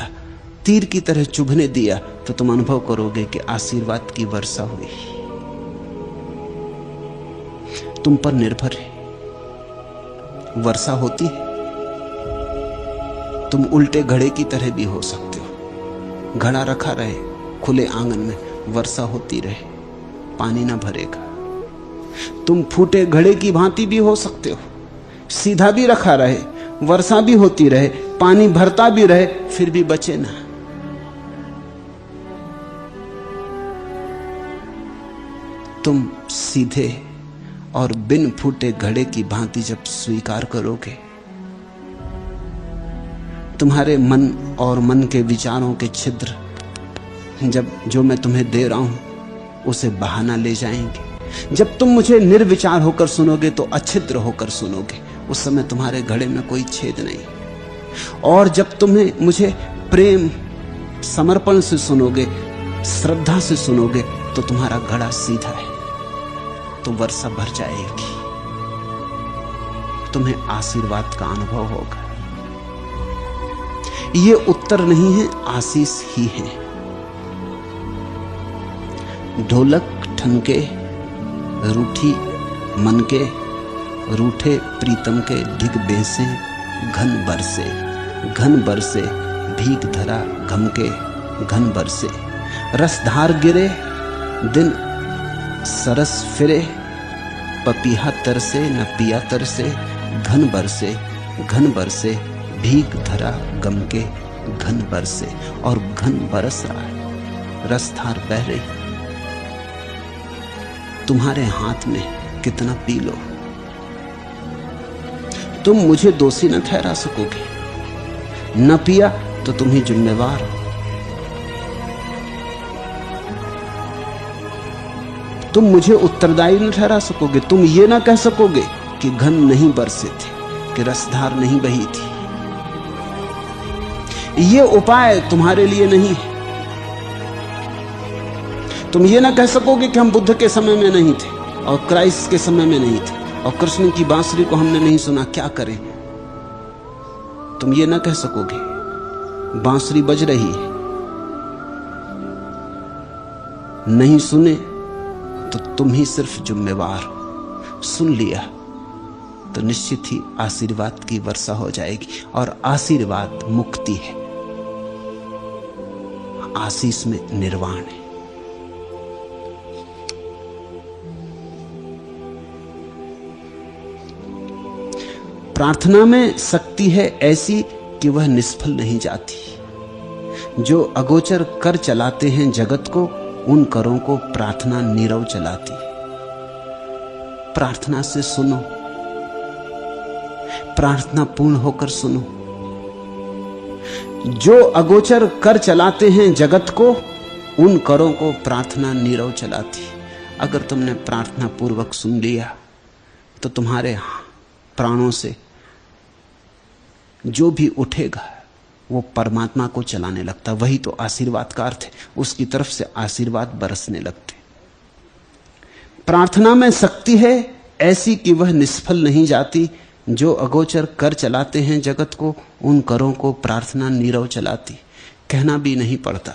तीर की तरह चुभने दिया, तो तुम अनुभव करोगे कि आशीर्वाद की वर्षा हुई। तुम पर निर्भर है, वर्षा होती है। तुम उल्टे घड़े की तरह भी हो सकते हो, घड़ा रखा रहे खुले आंगन में, वर्षा होती रहे, पानी ना भरेगा। तुम फूटे घड़े की भांति भी हो सकते हो, सीधा भी रखा रहे, वर्षा भी होती रहे, पानी भरता भी रहे, फिर भी बचे ना। तुम सीधे और बिन फूटे घड़े की भांति जब स्वीकार करोगे, तुम्हारे मन और मन के विचारों के छिद्र जब जो मैं तुम्हें दे रहा हूं उसे बहाना ले जाएंगे। जब तुम मुझे निर्विचार होकर सुनोगे तो अच्छिद्र होकर सुनोगे, उस समय तुम्हारे घड़े में कोई छेद नहीं। और जब तुम्हें मुझे प्रेम समर्पण से सुनोगे, श्रद्धा से सुनोगे, तो तुम्हारा घड़ा सीधा है, तो वर्षा भर जाएगी, तुम्हें आशीर्वाद का अनुभव होगा। ये उत्तर नहीं है, आशीष ही है। ढोलक ठनके रूठी मन के, रूठे प्रीतम के ढिग बेसे, घन बरसे भीग धरा घम के, घन बरसे रसधार गिरे दिन सरस फिरे, पपीहा तरसे न पिया तरसे, घन बरसे भीग धरा गम के, घन बरसे। और घन बरस रहा है, रसधार बह रही, तुम्हारे हाथ में कितना पी लो। तुम मुझे दोषी न ठहरा सकोगे, न पिया तो तुम ही जिम्मेवार हो। तुम मुझे उत्तरदायी न ठहरा सकोगे, तुम ये ना कह सकोगे कि घन नहीं बरसे थे, कि रसधार नहीं बही थी। ये उपाय तुम्हारे लिए नहीं है। तुम ये ना कह सकोगे कि हम बुद्ध के समय में नहीं थे और क्राइस्ट के समय में नहीं थे और कृष्ण की बांसुरी को हमने नहीं सुना, क्या करें। तुम ये ना कह सकोगे, बांसुरी बज रही है, नहीं सुने तो तुम ही सिर्फ जिम्मेवार हो। सुन लिया तो निश्चित ही आशीर्वाद की वर्षा हो जाएगी। और आशीर्वाद मुक्ति है, आशीष में निर्वाण है। प्रार्थना में शक्ति है ऐसी कि वह निष्फल नहीं जाती। जो अगोचर कर चलाते हैं जगत को, उन करों को प्रार्थना नीरव चलाती। प्रार्थना से सुनो, प्रार्थना पूर्ण होकर सुनो। जो अगोचर कर चलाते हैं जगत को, उन करों को प्रार्थना नीरव चलाती। अगर तुमने प्रार्थना पूर्वक सुन लिया तो तुम्हारे प्राणों से जो भी उठेगा वो परमात्मा को चलाने लगता। वही तो आशीर्वाद का अर्थ है, उसकी तरफ से आशीर्वाद बरसने लगते। प्रार्थना में शक्ति है ऐसी कि वह निष्फल नहीं जाती। जो अगोचर कर चलाते हैं जगत को, उन करों को प्रार्थना नीरव चलाती। कहना भी नहीं पड़ता,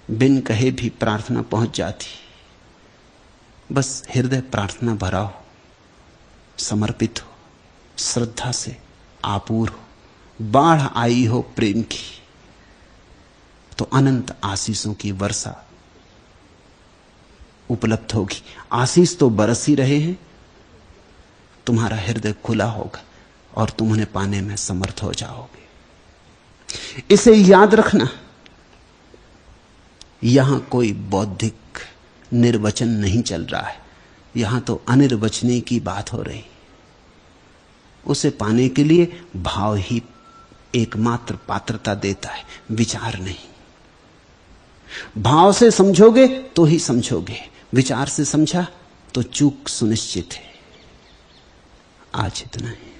बिन कहे भी प्रार्थना पहुंच जाती। बस हृदय प्रार्थना भरा हो, समर्पित हो, श्रद्धा से आपूर हो, बाढ़ आई हो प्रेम की, तो अनंत आशीषों की वर्षा उपलब्ध होगी। आशीष तो बरस ही रहे हैं, तुम्हारा हृदय खुला होगा और तुम उन्हें पाने में समर्थ हो जाओगे। इसे याद रखना, यहां कोई बौद्धिक निर्वचन नहीं चल रहा है, यहां तो अनिर्वचनीय की बात हो रही। उसे पाने के लिए भाव ही एकमात्र पात्रता देता है, विचार नहीं। भाव से समझोगे तो ही समझोगे, विचार से समझा तो चूक सुनिश्चित है। आज इतना है।